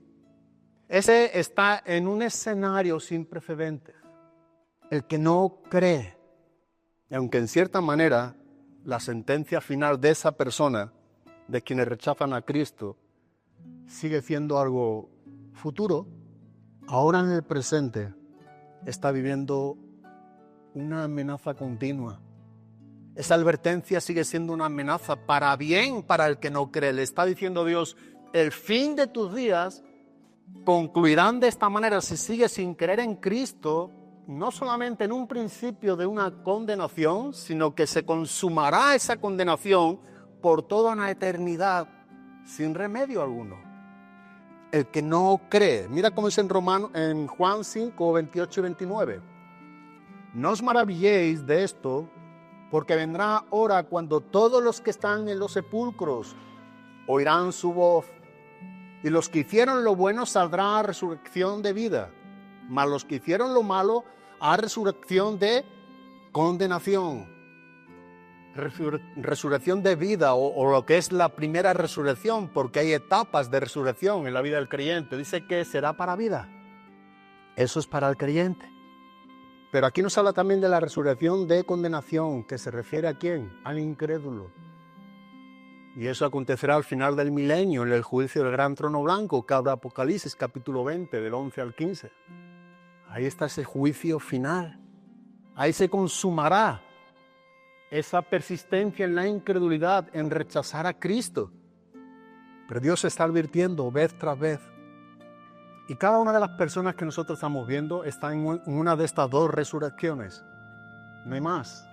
Ese está en un escenario sin precedentes. El que no cree. Y aunque en cierta manera la sentencia final de esa persona, de quienes rechazan a Cristo, sigue siendo algo futuro, ahora en el presente está viviendo una amenaza continua. Esa advertencia sigue siendo una amenaza para bien para el que no cree. Le está diciendo Dios, el fin de tus días concluirán de esta manera si sigues sin creer en Cristo, no solamente en un principio de una condenación, sino que se consumará esa condenación por toda una eternidad sin remedio alguno. El que no cree, mira cómo es en Juan 5, 28 y 29. No os maravilléis de esto, porque vendrá hora cuando todos los que están en los sepulcros oirán su voz, y los que hicieron lo bueno saldrán a resurrección de vida, mas los que hicieron lo malo a resurrección de condenación. Resurrección de vida o lo que es la primera resurrección, porque hay etapas de resurrección en la vida del creyente. Dice que será para vida. Eso es para el creyente. Pero aquí nos habla también de la resurrección de condenación, que se refiere a ¿quién? Al incrédulo. Y eso acontecerá al final del milenio, en el juicio del gran trono blanco, que habla Apocalipsis capítulo 20, del 11 al 15. Ahí está ese juicio final. Ahí se consumará esa persistencia en la incredulidad, en rechazar a Cristo. Pero Dios está advirtiendo vez tras vez. Y cada una de las personas que nosotros estamos viendo está en una de estas dos resurrecciones. No hay más.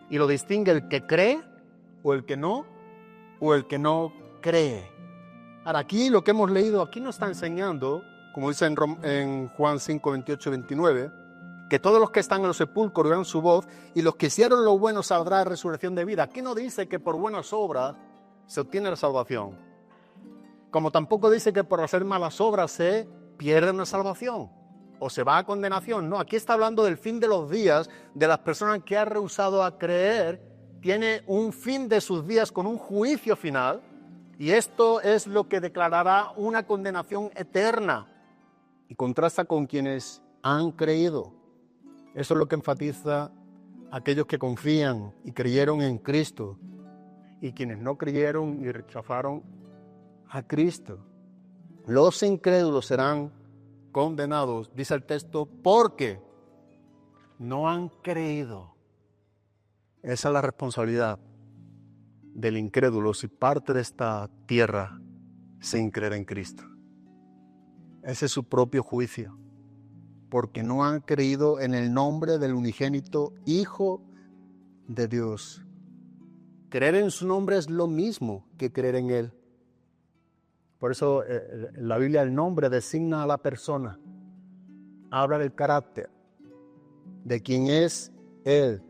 Y lo distingue el que cree o el que no cree. Ahora, aquí lo que hemos leído, aquí nos está enseñando, como dice en Juan 5, 28 y 29, que todos los que están en los sepulcros oirán su voz y los que hicieron lo bueno saldrá resurrección de vida. Aquí no dice que por buenas obras se obtiene la salvación. Como tampoco dice que por hacer malas obras se pierde una salvación o se va a condenación. No, aquí está hablando del fin de los días, de las personas que han rehusado a creer. Tiene un fin de sus días con un juicio final, y esto es lo que declarará una condenación eterna y contrasta con quienes han creído. Eso es lo que enfatiza aquellos que confían y creyeron en Cristo y quienes no creyeron y rechazaron a Cristo. Los incrédulos serán condenados, dice el texto, porque no han creído. Esa es la responsabilidad del incrédulo si parte de esta tierra sin creer en Cristo. Ese es su propio juicio, porque no han creído en el nombre del unigénito Hijo de Dios. Creer en su nombre es lo mismo que creer en Él. Por eso en la Biblia el nombre designa a la persona, habla del carácter, de quién es Él.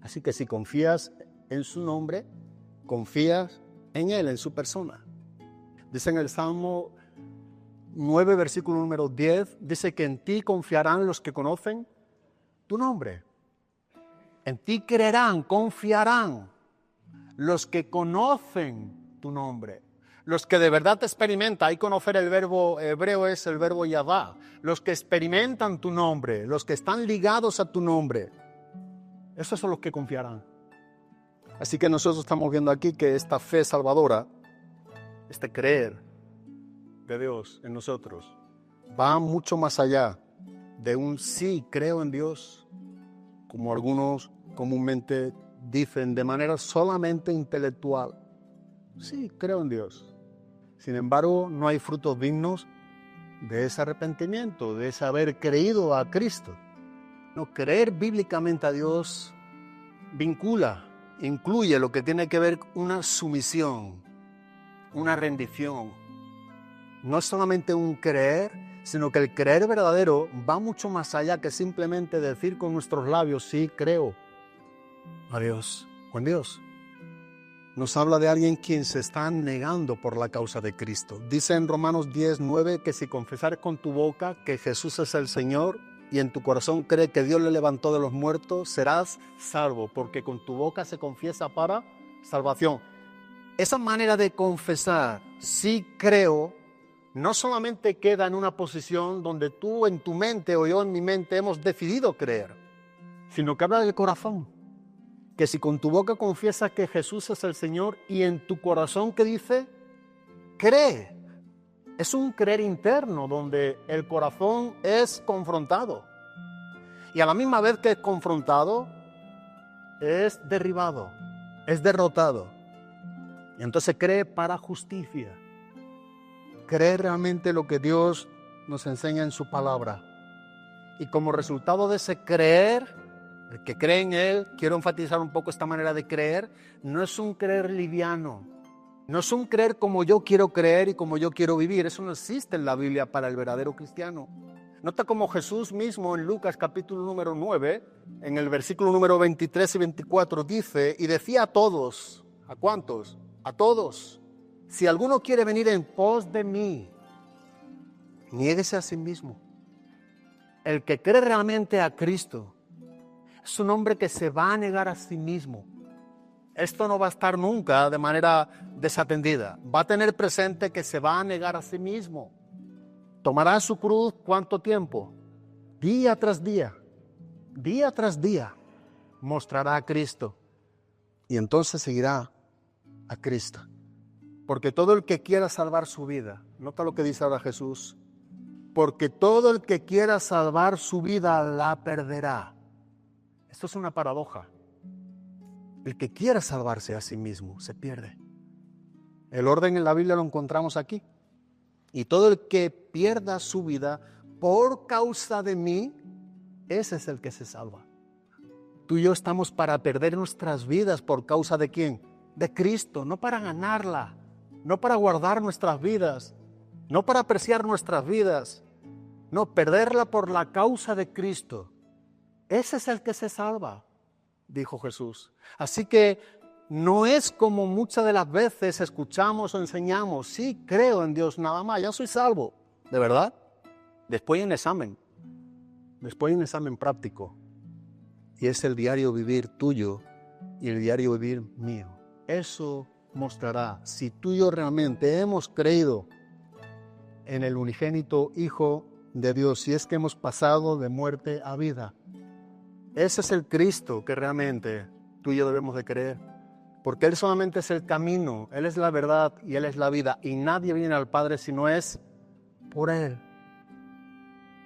Así que si confías en su nombre, confías en Él, en su persona. Dice en el Salmo 9, versículo número 10, dice que en ti confiarán los que conocen tu nombre. En ti creerán, confiarán los que conocen tu nombre. Los que de verdad te experimentan, ahí conocer el verbo hebreo es el verbo yadá. Los que experimentan tu nombre, los que están ligados a tu nombre, esos son los que confiarán. Así que nosotros estamos viendo aquí que esta fe salvadora, este creer de Dios en nosotros, va mucho más allá de un sí, creo en Dios, como algunos comúnmente dicen de manera solamente intelectual. Sí, creo en Dios. Sin embargo, no hay frutos dignos de ese arrepentimiento, de ese haber creído a Cristo. No, creer bíblicamente a Dios vincula, incluye lo que tiene que ver una sumisión, una rendición. No es solamente un creer, sino que el creer verdadero va mucho más allá que simplemente decir con nuestros labios, sí, creo a Dios o en Dios. nos habla de alguien quien se está negando por la causa de Cristo. Dice en Romanos 10:9 que si confesares con tu boca que Jesús es el Señor y en tu corazón crees que Dios le levantó de los muertos, serás salvo, porque con tu boca se confiesa para salvación. Esa manera de confesar, sí creo, no solamente queda en una posición donde tú en tu mente o yo en mi mente hemos decidido creer, sino que habla del corazón. Que si con tu boca confiesas que Jesús es el Señor y en tu corazón, ¿qué dice? Cree. Es un creer interno donde el corazón es confrontado. Y a la misma vez que es confrontado, es derribado, es derrotado. Y entonces cree para justicia. Cree realmente lo que Dios nos enseña en su palabra. Y como resultado de ese creer, el que cree en Él, quiero enfatizar un poco esta manera de creer, no es un creer liviano, no es un creer como yo quiero creer y como yo quiero vivir. Eso no existe en la Biblia para el verdadero cristiano. Nota como Jesús mismo en Lucas capítulo número 9, en el versículo número 23 y 24 dice, y decía a todos, ¿a cuántos? A todos, si alguno quiere venir en pos de mí, niéguese a sí mismo. El que cree realmente a Cristo es un hombre que se va a negar a sí mismo. Esto no va a estar nunca de manera desatendida. Va a tener presente que se va a negar a sí mismo. Tomará su cruz, ¿cuánto tiempo? Día tras día, mostrará a Cristo. Y entonces seguirá a Cristo. Porque todo el que quiera salvar su vida, nota lo que dice ahora Jesús, porque todo el que quiera salvar su vida la perderá. Esto es una paradoja. El que quiera salvarse a sí mismo se pierde. El orden en la Biblia lo encontramos aquí. Y todo el que pierda su vida por causa de mí, ese es el que se salva. Tú y yo estamos para perder nuestras vidas por causa de ¿quién? De Cristo, no para ganarla, no para guardar nuestras vidas, no para apreciar nuestras vidas, no, perderla por la causa de Cristo. Ese es el que se salva, dijo Jesús. Así que no es como muchas de las veces escuchamos o enseñamos, sí, creo en Dios nada más, ya soy salvo, ¿de verdad? Después hay un examen práctico, y es el diario vivir tuyo y el diario vivir mío. Eso mostrará si tú y yo realmente hemos creído en el unigénito Hijo de Dios, si es que hemos pasado de muerte a vida. Ese es el Cristo que realmente tú y yo debemos de creer, porque Él solamente es el camino, Él es la verdad y Él es la vida, y nadie viene al Padre si no es por Él.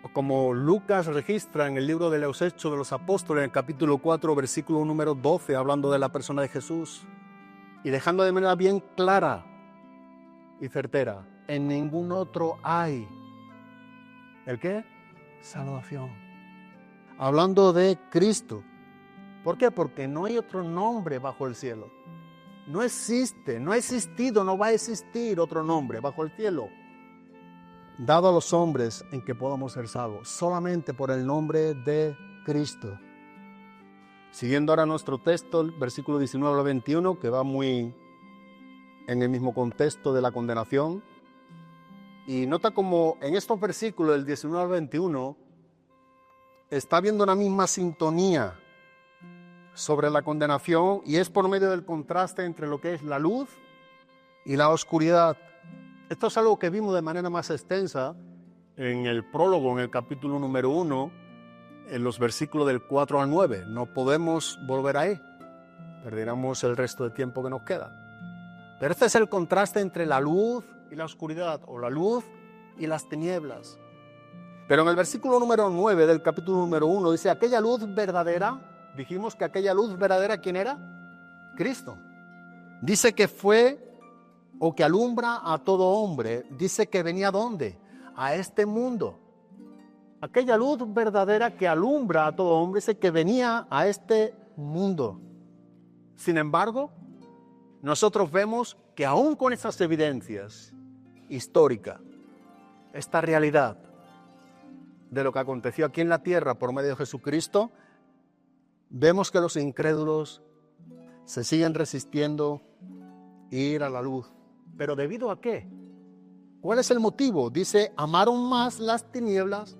O como Lucas registra en el libro de los Hechos de los Apóstoles, en el capítulo 4, versículo número 12, hablando de la persona de Jesús, y dejando de manera bien clara y certera, en ningún otro hay, ¿el qué? Salvación. Hablando de Cristo. ¿Por qué? Porque no hay otro nombre bajo el cielo. No existe, no ha existido, no va a existir otro nombre bajo el cielo dado a los hombres en que podamos ser salvos, solamente por el nombre de Cristo. Siguiendo ahora nuestro texto, el versículo 19 al 21, que va muy en el mismo contexto de la condenación. Y nota como en estos versículos, del 19 al 21, está habiendo una misma sintonía sobre la condenación, y es por medio del contraste entre lo que es la luz y la oscuridad. Esto es algo que vimos de manera más extensa en el prólogo, en el capítulo número 1, en los versículos del 4 al 9. No podemos volver ahí, perderemos el resto de tiempo que nos queda. Pero este es el contraste entre la luz y la oscuridad, o la luz y las tinieblas. Pero en el versículo número 9 del capítulo número 1 dice, aquella luz verdadera, dijimos que aquella luz verdadera, ¿quién era? Cristo. Dice que fue, o que alumbra a todo hombre, dice que venía ¿a dónde? A este mundo. Aquella luz verdadera que alumbra a todo hombre, dice que venía a este mundo. Sin embargo, nosotros vemos que aún con estas evidencias históricas, esta realidad de lo que aconteció aquí en la tierra por medio de Jesucristo, vemos que los incrédulos se siguen resistiendo ir a la luz. ¿Pero debido a qué? ¿Cuál es el motivo? Dice, amaron más las tinieblas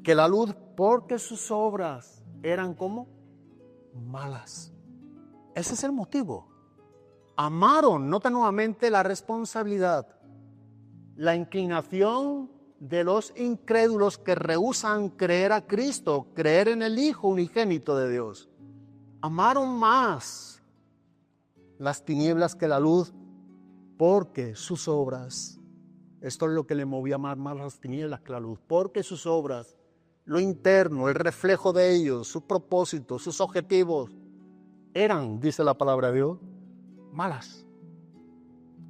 que la luz porque sus obras eran como malas. Ese es el motivo. Amaron, nota nuevamente la responsabilidad, la inclinación de los incrédulos que rehúsan creer a Cristo, creer en el Hijo unigénito de Dios. Amaron más las tinieblas que la luz porque sus obras, esto es lo que le movía a amar más las tinieblas que la luz, porque sus obras, lo interno, el reflejo de ellos, sus propósitos, sus objetivos, eran, dice la palabra de Dios, malas.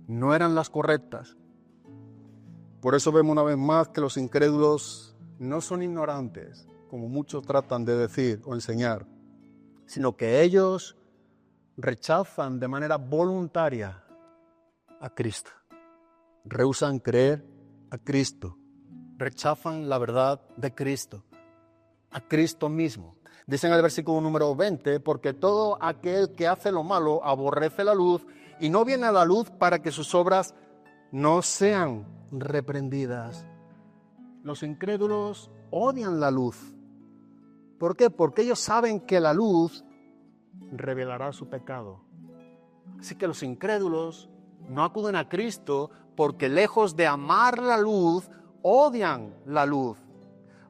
No eran las correctas. Por eso vemos una vez más que los incrédulos no son ignorantes, como muchos tratan de decir o enseñar, sino que ellos rechazan de manera voluntaria a Cristo. Rehúsan creer a Cristo. Rechazan la verdad de Cristo, a Cristo mismo. Dice en el versículo número 20, porque todo aquel que hace lo malo aborrece la luz y no viene a la luz para que sus obras no sean reprendidas. Los incrédulos odian la luz. ¿Por qué? Porque ellos saben que la luz revelará su pecado. Así que los incrédulos no acuden a Cristo porque lejos de amar la luz, odian la luz.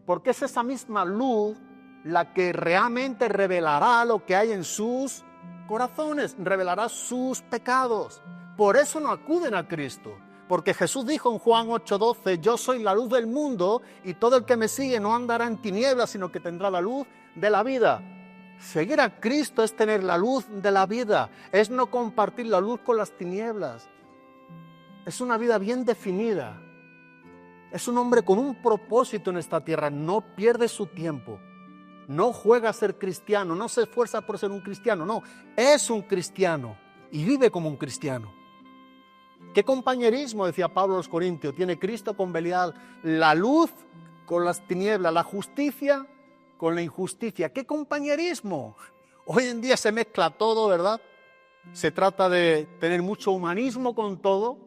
Porque es esa misma luz la que realmente revelará lo que hay en sus corazones, revelará sus pecados. Por eso no acuden a Cristo. Porque Jesús dijo en Juan 8:12, yo soy la luz del mundo y todo el que me sigue no andará en tinieblas, sino que tendrá la luz de la vida. Seguir a Cristo es tener la luz de la vida, es no compartir la luz con las tinieblas. Es una vida bien definida. Es un hombre con un propósito en esta tierra, no pierde su tiempo. No juega a ser cristiano, no se esfuerza por ser un cristiano, no, es un cristiano y vive como un cristiano. ¿Qué compañerismo, decía Pablo a los Corintios, tiene Cristo con Belial? La luz con las tinieblas, la justicia con la injusticia. ¿Qué compañerismo? Hoy en día se mezcla todo, ¿verdad? Se trata de tener mucho humanismo con todo,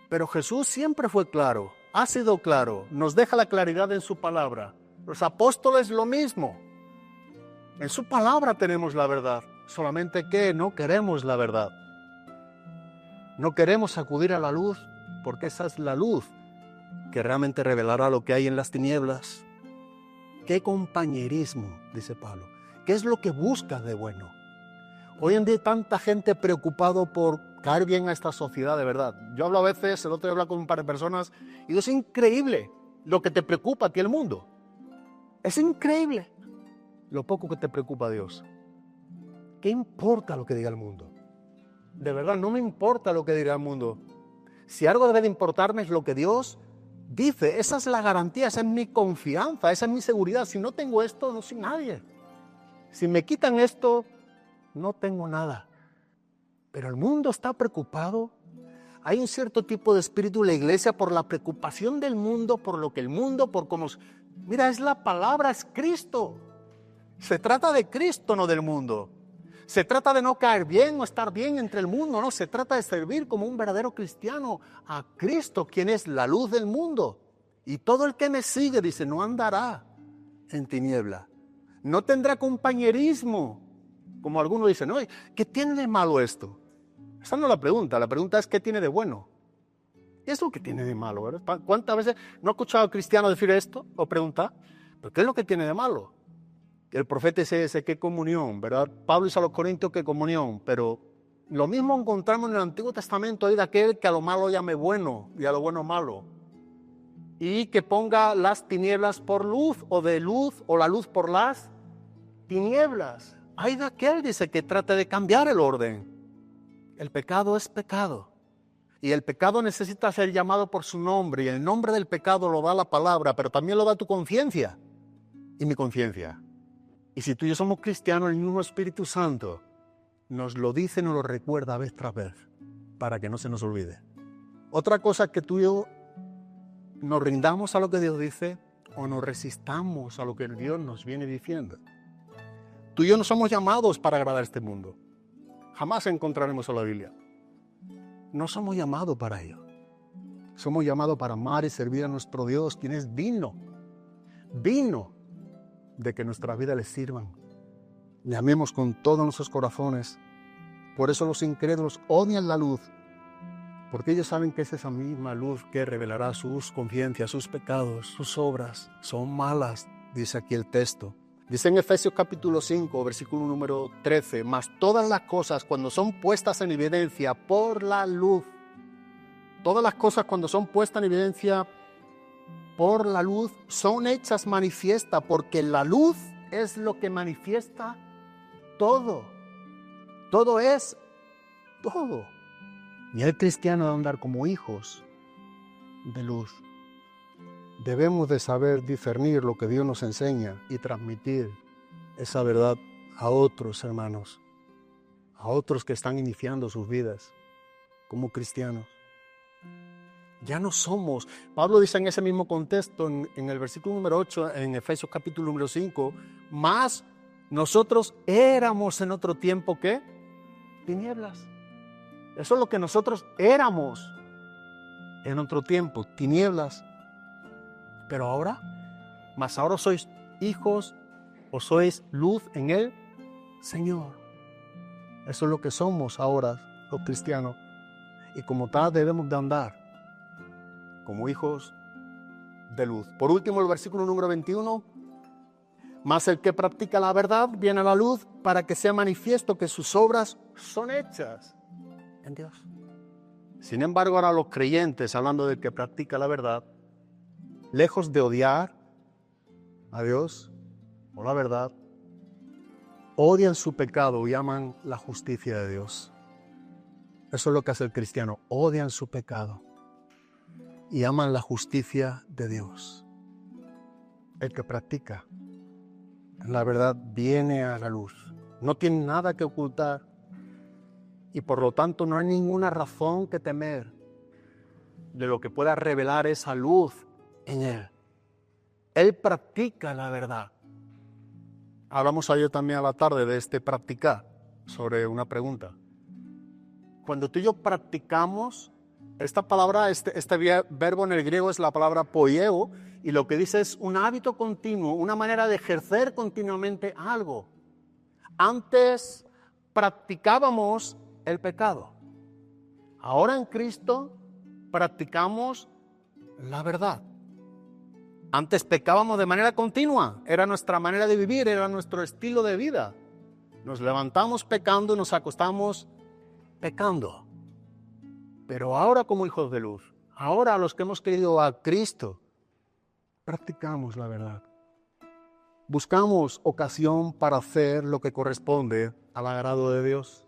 pero Jesús siempre fue claro, ha sido claro, nos deja la claridad en su palabra. Los apóstoles lo mismo. En su palabra tenemos la verdad, solamente que no queremos la verdad. No queremos acudir a la luz, porque esa es la luz que realmente revelará lo que hay en las tinieblas. ¿Qué compañerismo? Dice Pablo. ¿Qué es lo que buscas de bueno? Hoy en día hay tanta gente preocupado por caer bien a esta sociedad, de verdad. Yo hablo a veces, el otro día hablaba con un par de personas, y digo, es increíble lo que te preocupa a ti el mundo. Es increíble lo poco que te preocupa a Dios. ¿Qué importa lo que diga el mundo? De verdad, no me importa lo que diga el mundo. Si algo debe de importarme es lo que Dios dice. Esa es la garantía, esa es mi confianza, esa es mi seguridad. Si no tengo esto, no soy nadie. Si me quitan esto, no tengo nada. Pero el mundo está preocupado. Hay un cierto tipo de espíritu en la iglesia por la preocupación del mundo, por lo que el mundo, por cómo... Mira, es la palabra, es Cristo. Se trata de Cristo, no del mundo. Se trata de no caer bien o estar bien entre el mundo, no. Se trata de servir como un verdadero cristiano a Cristo, quien es la luz del mundo. Y todo el que me sigue, dice, no andará en tiniebla. No tendrá compañerismo. Como algunos dicen, ¿no? ¿Qué tiene de malo esto? Esa no es la pregunta es ¿qué tiene de bueno? ¿Qué es lo que tiene de malo? ¿Verdad? ¿Cuántas veces no he escuchado a cristianos decir esto o preguntar? ¿Pero qué es lo que tiene de malo? El profeta dice, ¿qué comunión? ¿Verdad? Pablo dice a los Corintios, ¿qué comunión? Pero lo mismo encontramos en el Antiguo Testamento, ahí de aquel que a lo malo llame bueno y a lo bueno malo. Y que ponga las tinieblas por luz, o de luz, o la luz por las tinieblas. Hay de aquel, dice, que trata de cambiar el orden. El pecado es pecado. Y el pecado necesita ser llamado por su nombre. Y el nombre del pecado lo da la palabra, pero también lo da tu conciencia y mi conciencia. Y si tú y yo somos cristianos, el mismo Espíritu Santo nos lo dice, nos lo recuerda vez tras vez, para que no se nos olvide. Otra cosa es que tú y yo nos rindamos a lo que Dios dice o nos resistamos a lo que Dios nos viene diciendo. Tú y yo no somos llamados para agradar a este mundo. Jamás encontraremos en la Biblia. no somos llamados para ello. Somos llamados para amar y servir a nuestro Dios, quien es digno de que nuestras vidas le sirvan. Le amemos con todos nuestros corazones. Por eso los incrédulos odian la luz, porque ellos saben que es esa misma luz que revelará sus conciencias, sus pecados, sus obras. Son malas, dice aquí el texto. Dice en Efesios capítulo 5, versículo número 13, mas todas las cosas cuando son puestas en evidencia por la luz, todas las cosas cuando son puestas en evidencia por la luz son hechas manifiestas, porque la luz es lo que manifiesta todo. Todo es todo. Y el cristiano debe andar como hijos de luz. Debemos de saber discernir lo que Dios nos enseña y transmitir esa verdad a otros hermanos, a otros que están iniciando sus vidas como cristianos. Ya no somos, Pablo dice en ese mismo contexto, en el versículo número 8, en Efesios capítulo número 5, más nosotros éramos en otro tiempo que tinieblas. Eso es lo que nosotros éramos en otro tiempo, tinieblas. Pero ahora, más ahora sois hijos o sois luz en el Señor. Eso es lo que somos ahora los cristianos. Y como tal debemos de andar como hijos de luz. Por último, el versículo número 21. Mas el que practica la verdad viene a la luz para que sea manifiesto que sus obras son hechas en Dios. Sin embargo, ahora los creyentes, hablando del que practica la verdad, lejos de odiar a Dios o la verdad, odian su pecado y aman la justicia de Dios. Eso es lo que hace el cristiano, odian su pecado y aman la justicia de Dios. El que practica la verdad viene a la luz, no tiene nada que ocultar y por lo tanto no hay ninguna razón que temer de lo que pueda revelar esa luz en él. Él practica la verdad. Hablamos ayer también a la tarde de este practicar, sobre una pregunta. Cuando tú y yo practicamos, esta palabra, este verbo en el griego es la palabra poieo, y lo que dice es un hábito continuo, una manera de ejercer continuamente algo. Antes practicábamos el pecado. Ahora en Cristo practicamos la verdad. Antes pecábamos de manera continua, era nuestra manera de vivir, era nuestro estilo de vida. Nos levantamos pecando y nos acostamos pecando. Pero ahora como hijos de luz, ahora los que hemos creído a Cristo, practicamos la verdad. Buscamos ocasión para hacer lo que corresponde al agrado de Dios.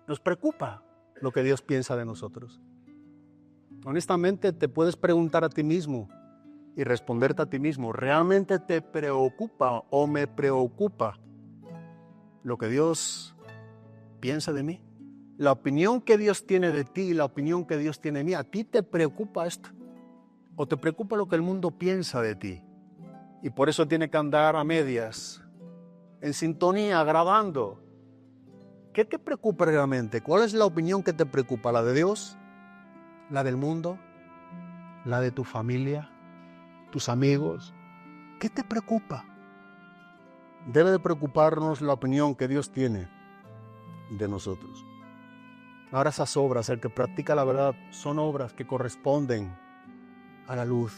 Nos preocupa lo que Dios piensa de nosotros. Honestamente, te puedes preguntar a ti mismo y responderte a ti mismo, ¿realmente te preocupa o me preocupa lo que Dios piensa de mí? La opinión que Dios tiene de ti, la opinión que Dios tiene de mí, ¿a ti te preocupa esto? ¿O te preocupa lo que el mundo piensa de ti? Y por eso tiene que andar a medias, en sintonía, agradando. ¿Qué te preocupa realmente? ¿Cuál es la opinión que te preocupa? ¿La de Dios? ¿La del mundo? ¿La de tu familia? ¿Tus amigos? ¿Qué te preocupa? Debe de preocuparnos la opinión que Dios tiene de nosotros. Ahora esas obras, el que practica la verdad, son obras que corresponden a la luz,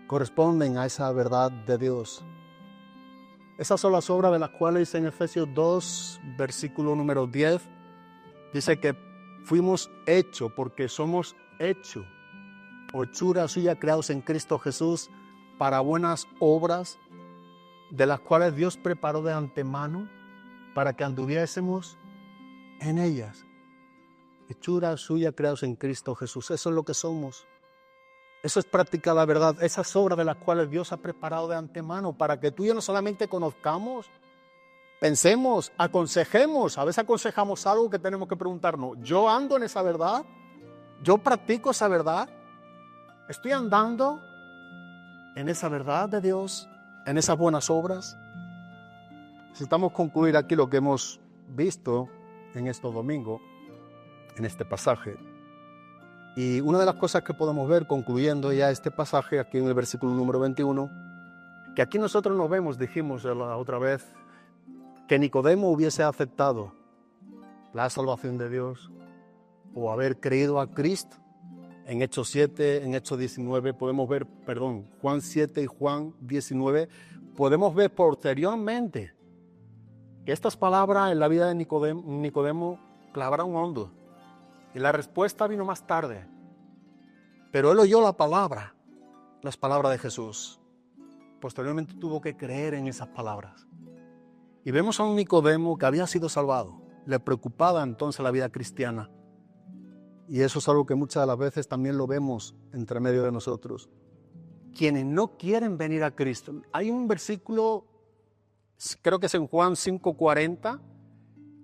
corresponden a esa verdad de Dios. Esas son las obras de las cuales en Efesios 2, versículo número 10, dice que fuimos hechos, porque somos hechos, hechura suya, creados en Cristo Jesús, para buenas obras, de las cuales Dios preparó de antemano para que anduviésemos en ellas. Hechura suya, creados en Cristo Jesús. Eso es lo que somos. Eso es practicar la verdad. Esas obras de las cuales Dios ha preparado de antemano para que tú y yo no solamente conozcamos, pensemos, aconsejemos. A veces aconsejamos algo que tenemos que preguntarnos. ¿Yo ando en esa verdad? ¿Yo practico esa verdad? ¿Estoy andando en esa verdad de Dios? ¿En esas buenas obras? Necesitamos concluir aquí lo que hemos visto en estos domingos, en este pasaje. Y una de las cosas que podemos ver, concluyendo ya este pasaje, aquí en el versículo número 21, que aquí nosotros nos vemos, dijimos la otra vez, que Nicodemo hubiese aceptado la salvación de Dios o haber creído a Cristo. En Hechos 7, en Hechos 19, podemos ver, Juan 7 y Juan 19, podemos ver posteriormente que estas palabras en la vida de Nicodemo clavaron hondo. Y la respuesta vino más tarde. Pero él oyó las palabras de Jesús. Posteriormente tuvo que creer en esas palabras. Y vemos a un Nicodemo que había sido salvado. Le preocupaba entonces la vida cristiana. Y eso es algo que muchas de las veces también lo vemos entre medio de nosotros. Quienes no quieren venir a Cristo. Hay un versículo, creo que es en Juan 5:40,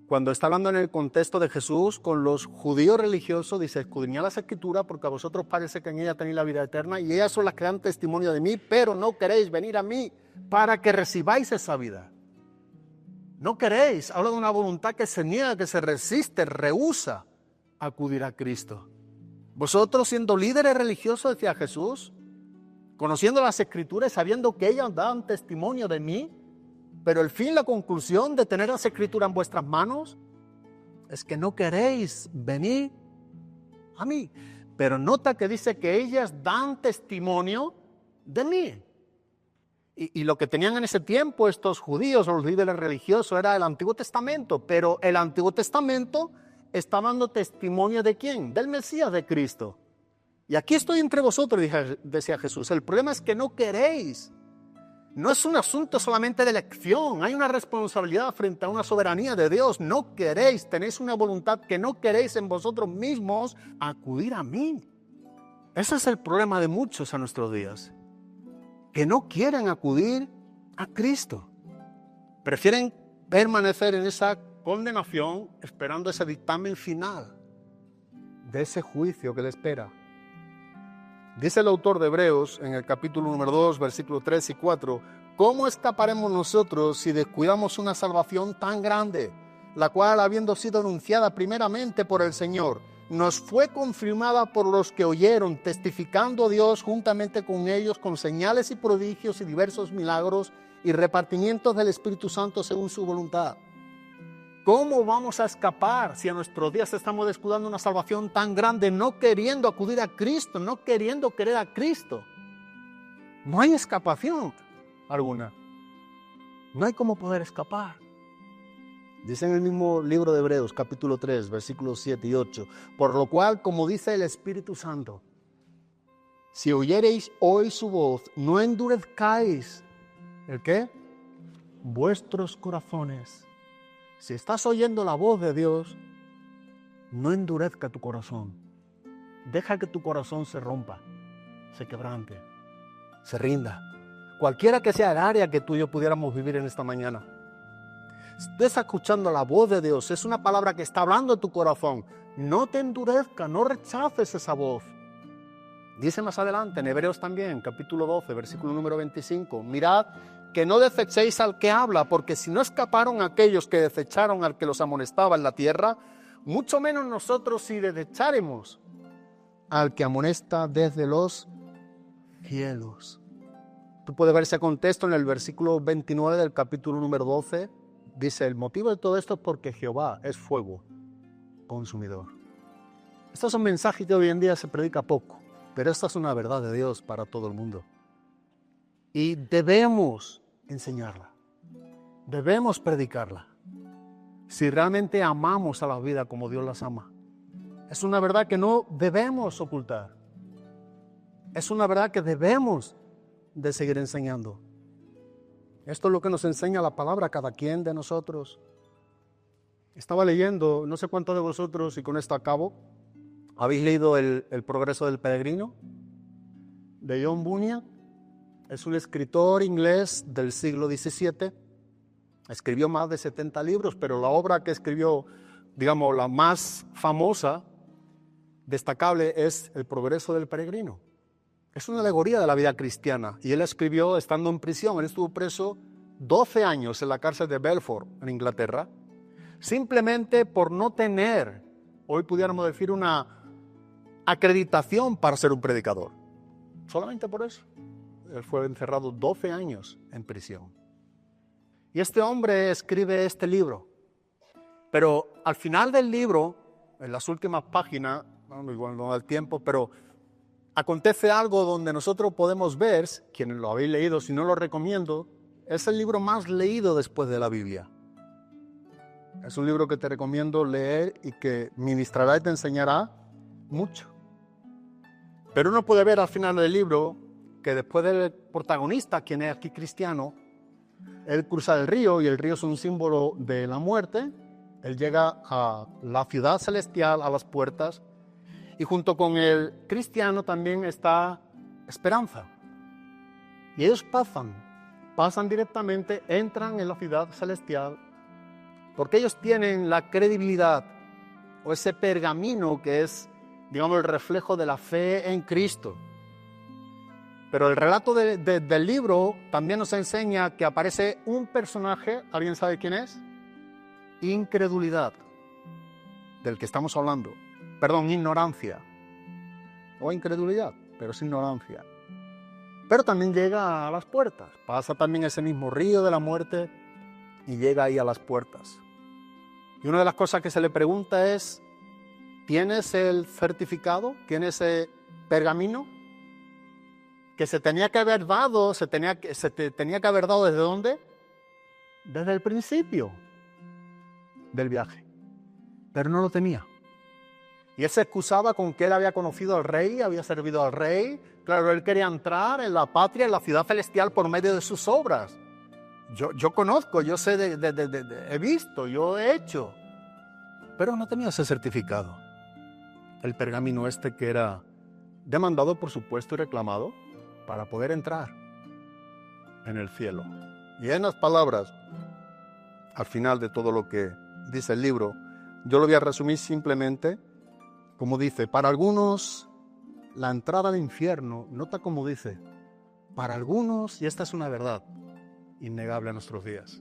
cuando está hablando en el contexto de Jesús con los judíos religiosos, dice: escudriñad las Escrituras porque a vosotros parece que en ellas tenéis la vida eterna y ellas son las que dan testimonio de mí, pero no queréis venir a mí para que recibáis esa vida. No queréis. Habla de una voluntad que se niega, que se resiste, rehúsa acudir a Cristo. Vosotros, siendo líderes religiosos, decía Jesús, conociendo las Escrituras, sabiendo que ellas dan testimonio de mí, pero el fin, la conclusión de tener las Escrituras en vuestras manos es que no queréis venir a mí. Pero nota que dice que ellas dan testimonio de mí. Y lo que tenían en ese tiempo estos judíos, los líderes religiosos, era el Antiguo Testamento. Pero el Antiguo Testamento está dando testimonio ¿de quién? Del Mesías, de Cristo. Y aquí estoy entre vosotros, decía Jesús. El problema es que no queréis. No es un asunto solamente de elección, hay una responsabilidad frente a una soberanía de Dios. No queréis, tenéis una voluntad que no queréis en vosotros mismos acudir a mí. Ese es el problema de muchos a nuestros días, que no quieren acudir a Cristo. Prefieren permanecer en esa condenación esperando ese dictamen final de ese juicio que le espera. Dice el autor de Hebreos en el capítulo número 2, versículos 3 y 4, ¿cómo escaparemos nosotros si descuidamos una salvación tan grande, la cual, habiendo sido anunciada primeramente por el Señor, nos fue confirmada por los que oyeron, testificando Dios juntamente con ellos con señales y prodigios y diversos milagros y repartimientos del Espíritu Santo según su voluntad? ¿Cómo vamos a escapar si a nuestros días estamos descuidando una salvación tan grande, no queriendo acudir a Cristo, no queriendo querer a Cristo? No hay escapación alguna. No hay cómo poder escapar. Dice en el mismo libro de Hebreos, capítulo 3, versículos 7 y 8, por lo cual, como dice el Espíritu Santo, si oyereis hoy su voz, no endurezcáis, ¿el qué? Vuestros corazones. Si estás oyendo la voz de Dios, no endurezca tu corazón. Deja que tu corazón se rompa, se quebrante, se rinda. Cualquiera que sea el área que tú y yo pudiéramos vivir en esta mañana. Si tú estás escuchando la voz de Dios, es una palabra que está hablando a tu corazón. No te endurezca, no rechaces esa voz. Dice más adelante, en Hebreos también, capítulo 12, versículo número 25, mirad que no desechéis al que habla, porque si no escaparon aquellos que desecharon al que los amonestaba en la tierra, mucho menos nosotros si desecharemos al que amonesta desde los cielos. Tú puedes ver ese contexto en el versículo 29 del capítulo número 12. Dice, el motivo de todo esto es porque Jehová es fuego consumidor. Estos son mensajes que hoy en día se predica poco, pero esta es una verdad de Dios para todo el mundo. Y debemos enseñarla, debemos predicarla, si realmente amamos a la vida como Dios las ama. Es una verdad que no debemos ocultar, es una verdad que debemos de seguir enseñando. Esto es lo que nos enseña la palabra a cada quien de nosotros. Estaba leyendo, no sé cuántos de vosotros, y con esto acabo, ¿habéis leído el Progreso del Peregrino? De John Bunyan. Es un escritor inglés del siglo XVII. Escribió más de 70 libros, pero la obra que escribió, digamos, la más famosa, destacable, es El Progreso del Peregrino. Es una alegoría de la vida cristiana. Y él escribió estando en prisión. Él estuvo preso 12 años en la cárcel de Belfort, en Inglaterra, simplemente por no tener, hoy pudiéramos decir, una acreditación para ser un predicador. Solamente por eso. Él fue encerrado 12 años en prisión. Y este hombre escribe este libro. Pero al final del libro, en las últimas páginas, igual no da el tiempo, pero acontece algo donde nosotros podemos ver, quienes lo habéis leído, si no lo recomiendo, es el libro más leído después de la Biblia. Es un libro que te recomiendo leer y que ministrará y te enseñará mucho. Pero uno puede ver al final del libro que después del protagonista, quien es aquí cristiano, él cruza el río y el río es un símbolo de la muerte. Él llega a la ciudad celestial, a las puertas, y junto con el cristiano también está esperanza. Y ellos pasan directamente, entran en la ciudad celestial, porque ellos tienen la credibilidad o ese pergamino que es, digamos, el reflejo de la fe en Cristo. Pero el relato del libro también nos enseña que aparece un personaje, ¿alguien sabe quién es? Incredulidad, del que estamos hablando. Perdón, ignorancia. O incredulidad, pero es ignorancia. Pero también llega a las puertas. Pasa también ese mismo río de la muerte y llega ahí a las puertas. Y una de las cosas que se le pregunta es, ¿tienes el certificado? ¿Tienes ese pergamino? Que se tenía que haber dado, se tenía que haber dado ¿desde dónde? Desde el principio del viaje. Pero no lo tenía. Y él se excusaba con que él había conocido al rey, había servido al rey. Claro, él quería entrar en la patria, en la ciudad celestial por medio de sus obras. Yo conozco, yo sé, he visto, yo he hecho. Pero no tenía ese certificado. El pergamino este que era demandado, por supuesto, y reclamado para poder entrar en el cielo. Y en las palabras, al final de todo lo que dice el libro, yo lo voy a resumir simplemente como dice, para algunos la entrada al infierno, nota cómo dice, para algunos, y esta es una verdad innegable a nuestros días,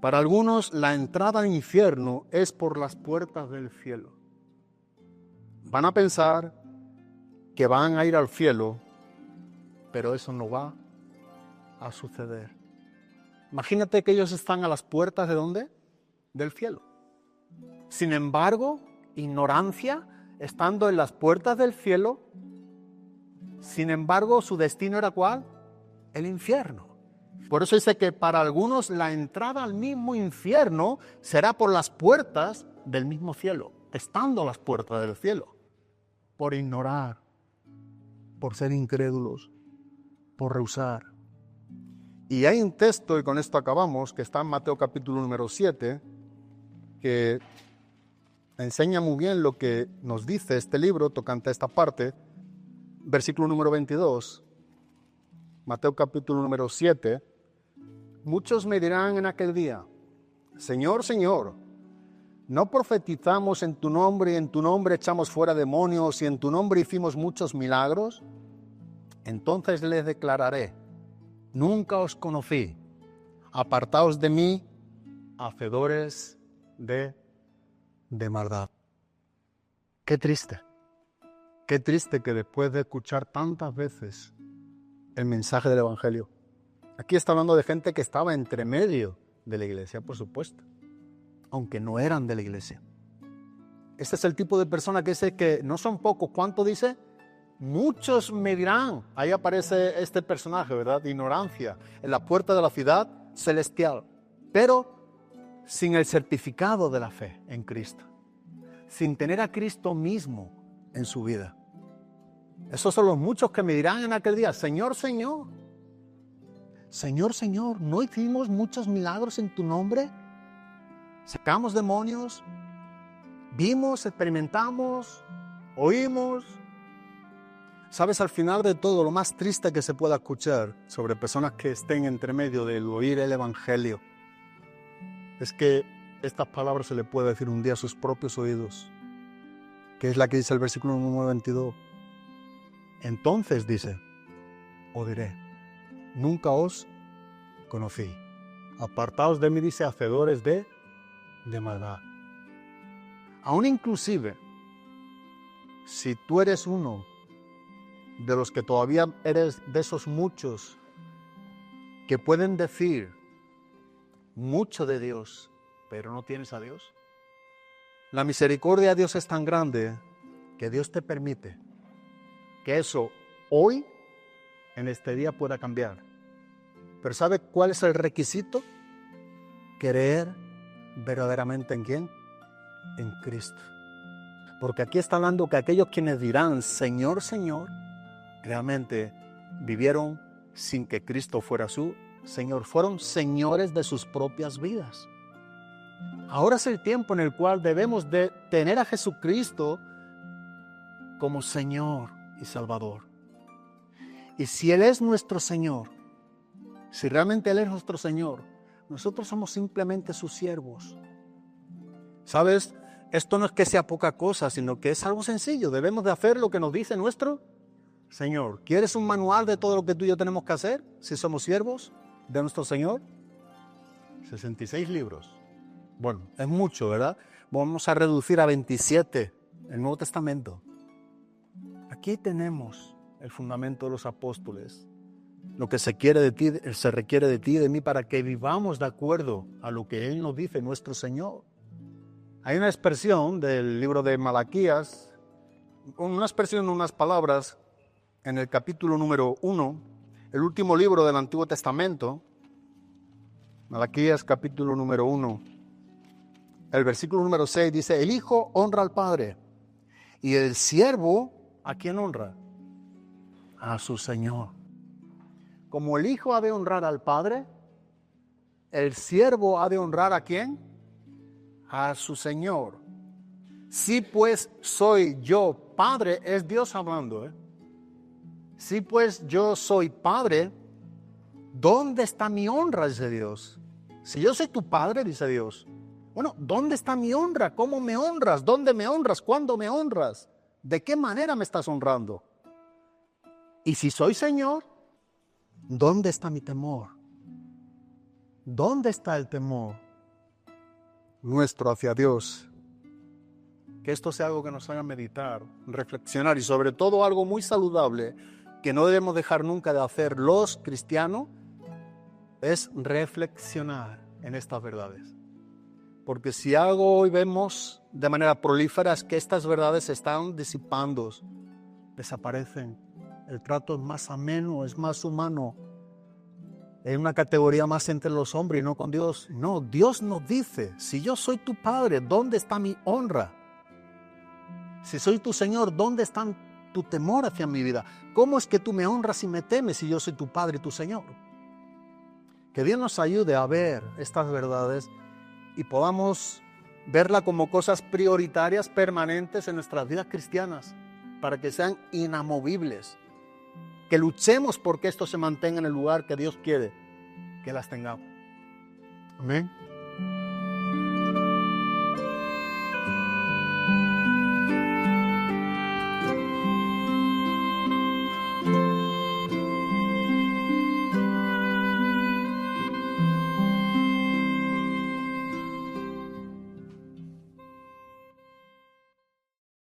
para algunos la entrada al infierno es por las puertas del cielo. Van a pensar que van a ir al cielo, pero eso no va a suceder. Imagínate que ellos están a las puertas ¿de dónde? Del cielo. Sin embargo, ignorancia, estando en las puertas del cielo, sin embargo, su destino era ¿cuál? El infierno. Por eso dice que para algunos la entrada al mismo infierno será por las puertas del mismo cielo, estando a las puertas del cielo, por ignorar, por ser incrédulos, por rehusar. Y hay un texto, y con esto acabamos, que está en Mateo capítulo número 7, que enseña muy bien lo que nos dice este libro tocante a esta parte. Versículo número 22, Mateo capítulo número 7. Muchos me dirán en aquel día, Señor, Señor, ¿no profetizamos en tu nombre y en tu nombre echamos fuera demonios y en tu nombre hicimos muchos milagros? Entonces les declararé, nunca os conocí, apartaos de mí, hacedores de maldad. Qué triste que después de escuchar tantas veces el mensaje del Evangelio, aquí está hablando de gente que estaba entre medio de la iglesia, por supuesto, aunque no eran de la iglesia. Este es el tipo de persona que dice que no son pocos. ¿Cuánto dice? Muchos me dirán. Ahí aparece este personaje, ¿verdad? De ignorancia, en la puerta de la ciudad celestial, pero sin el certificado de la fe en Cristo, sin tener a Cristo mismo en su vida. Esos son los muchos que me dirán en aquel día, Señor, Señor, Señor, Señor, ¿no hicimos muchos milagros en tu nombre? Sacamos demonios, vimos, experimentamos, oímos. ¿Sabes? Al final de todo, lo más triste que se pueda escuchar sobre personas que estén entre medio del oír el Evangelio es que estas palabras se le puede decir un día a sus propios oídos, que es la que dice el versículo número 22. Entonces dice, os diré, nunca os conocí. Apartaos de mí, dice, hacedores de maldad. Aún inclusive, si tú eres uno de los que todavía eres de esos muchos que pueden decir mucho de Dios, pero no tienes a Dios, la misericordia de Dios es tan grande que Dios te permite que eso hoy, en este día, pueda cambiar. Pero ¿sabe cuál es el requisito? Creer verdaderamente ¿en quién? En Cristo. Porque aquí está hablando que aquellos quienes dirán Señor, Señor, realmente vivieron sin que Cristo fuera su Señor. Fueron señores de sus propias vidas. Ahora es el tiempo en el cual debemos de tener a Jesucristo como Señor y Salvador. Y si Él es nuestro Señor, si realmente Él es nuestro Señor, nosotros somos simplemente sus siervos. ¿Sabes? Esto no es que sea poca cosa, sino que es algo sencillo. Debemos de hacer lo que nos dice nuestro Señor. ¿Quieres un manual de todo lo que tú y yo tenemos que hacer si somos siervos de nuestro Señor? 66 libros. Bueno, es mucho, ¿verdad? Vamos a reducir a 27 el Nuevo Testamento. Aquí tenemos el fundamento de los apóstoles. Lo que se requiere de ti y de mí para que vivamos de acuerdo a lo que Él nos dice, nuestro Señor. Hay una expresión del libro de Malaquías, una expresión, unas palabras, en el capítulo número 1, el último libro del Antiguo Testamento, Malaquías capítulo número 1, el versículo número 6 dice, el Hijo honra al Padre y el siervo, ¿a quién honra? A su Señor. Como el Hijo ha de honrar al Padre, el siervo ha de honrar ¿a quién? A su Señor. Si pues soy yo Padre, es Dios hablando, Si pues yo soy Padre, ¿dónde está mi honra? Dice Dios. Si yo soy tu Padre, dice Dios. Bueno, ¿dónde está mi honra? ¿Cómo me honras? ¿Dónde me honras? ¿Cuándo me honras? ¿De qué manera me estás honrando? Y si soy Señor, ¿dónde está mi temor? ¿Dónde está el temor nuestro hacia Dios? Que esto sea algo que nos haga meditar, reflexionar y sobre todo algo muy saludable que no debemos dejar nunca de hacer los cristianos es reflexionar en estas verdades. Porque si algo hoy vemos de manera prolífera es que estas verdades se están disipando, desaparecen. El trato es más ameno, es más humano. Es una categoría más entre los hombres y no con Dios. No, Dios nos dice, si yo soy tu Padre, ¿dónde está mi honra? Si soy tu Señor, ¿dónde está tu temor hacia mi vida? ¿Cómo es que tú me honras y me temes si yo soy tu Padre y tu Señor? Que Dios nos ayude a ver estas verdades y podamos verla como cosas prioritarias, permanentes en nuestras vidas cristianas, para que sean inamovibles. Que luchemos porque esto se mantenga en el lugar que Dios quiere que las tengamos. Amén.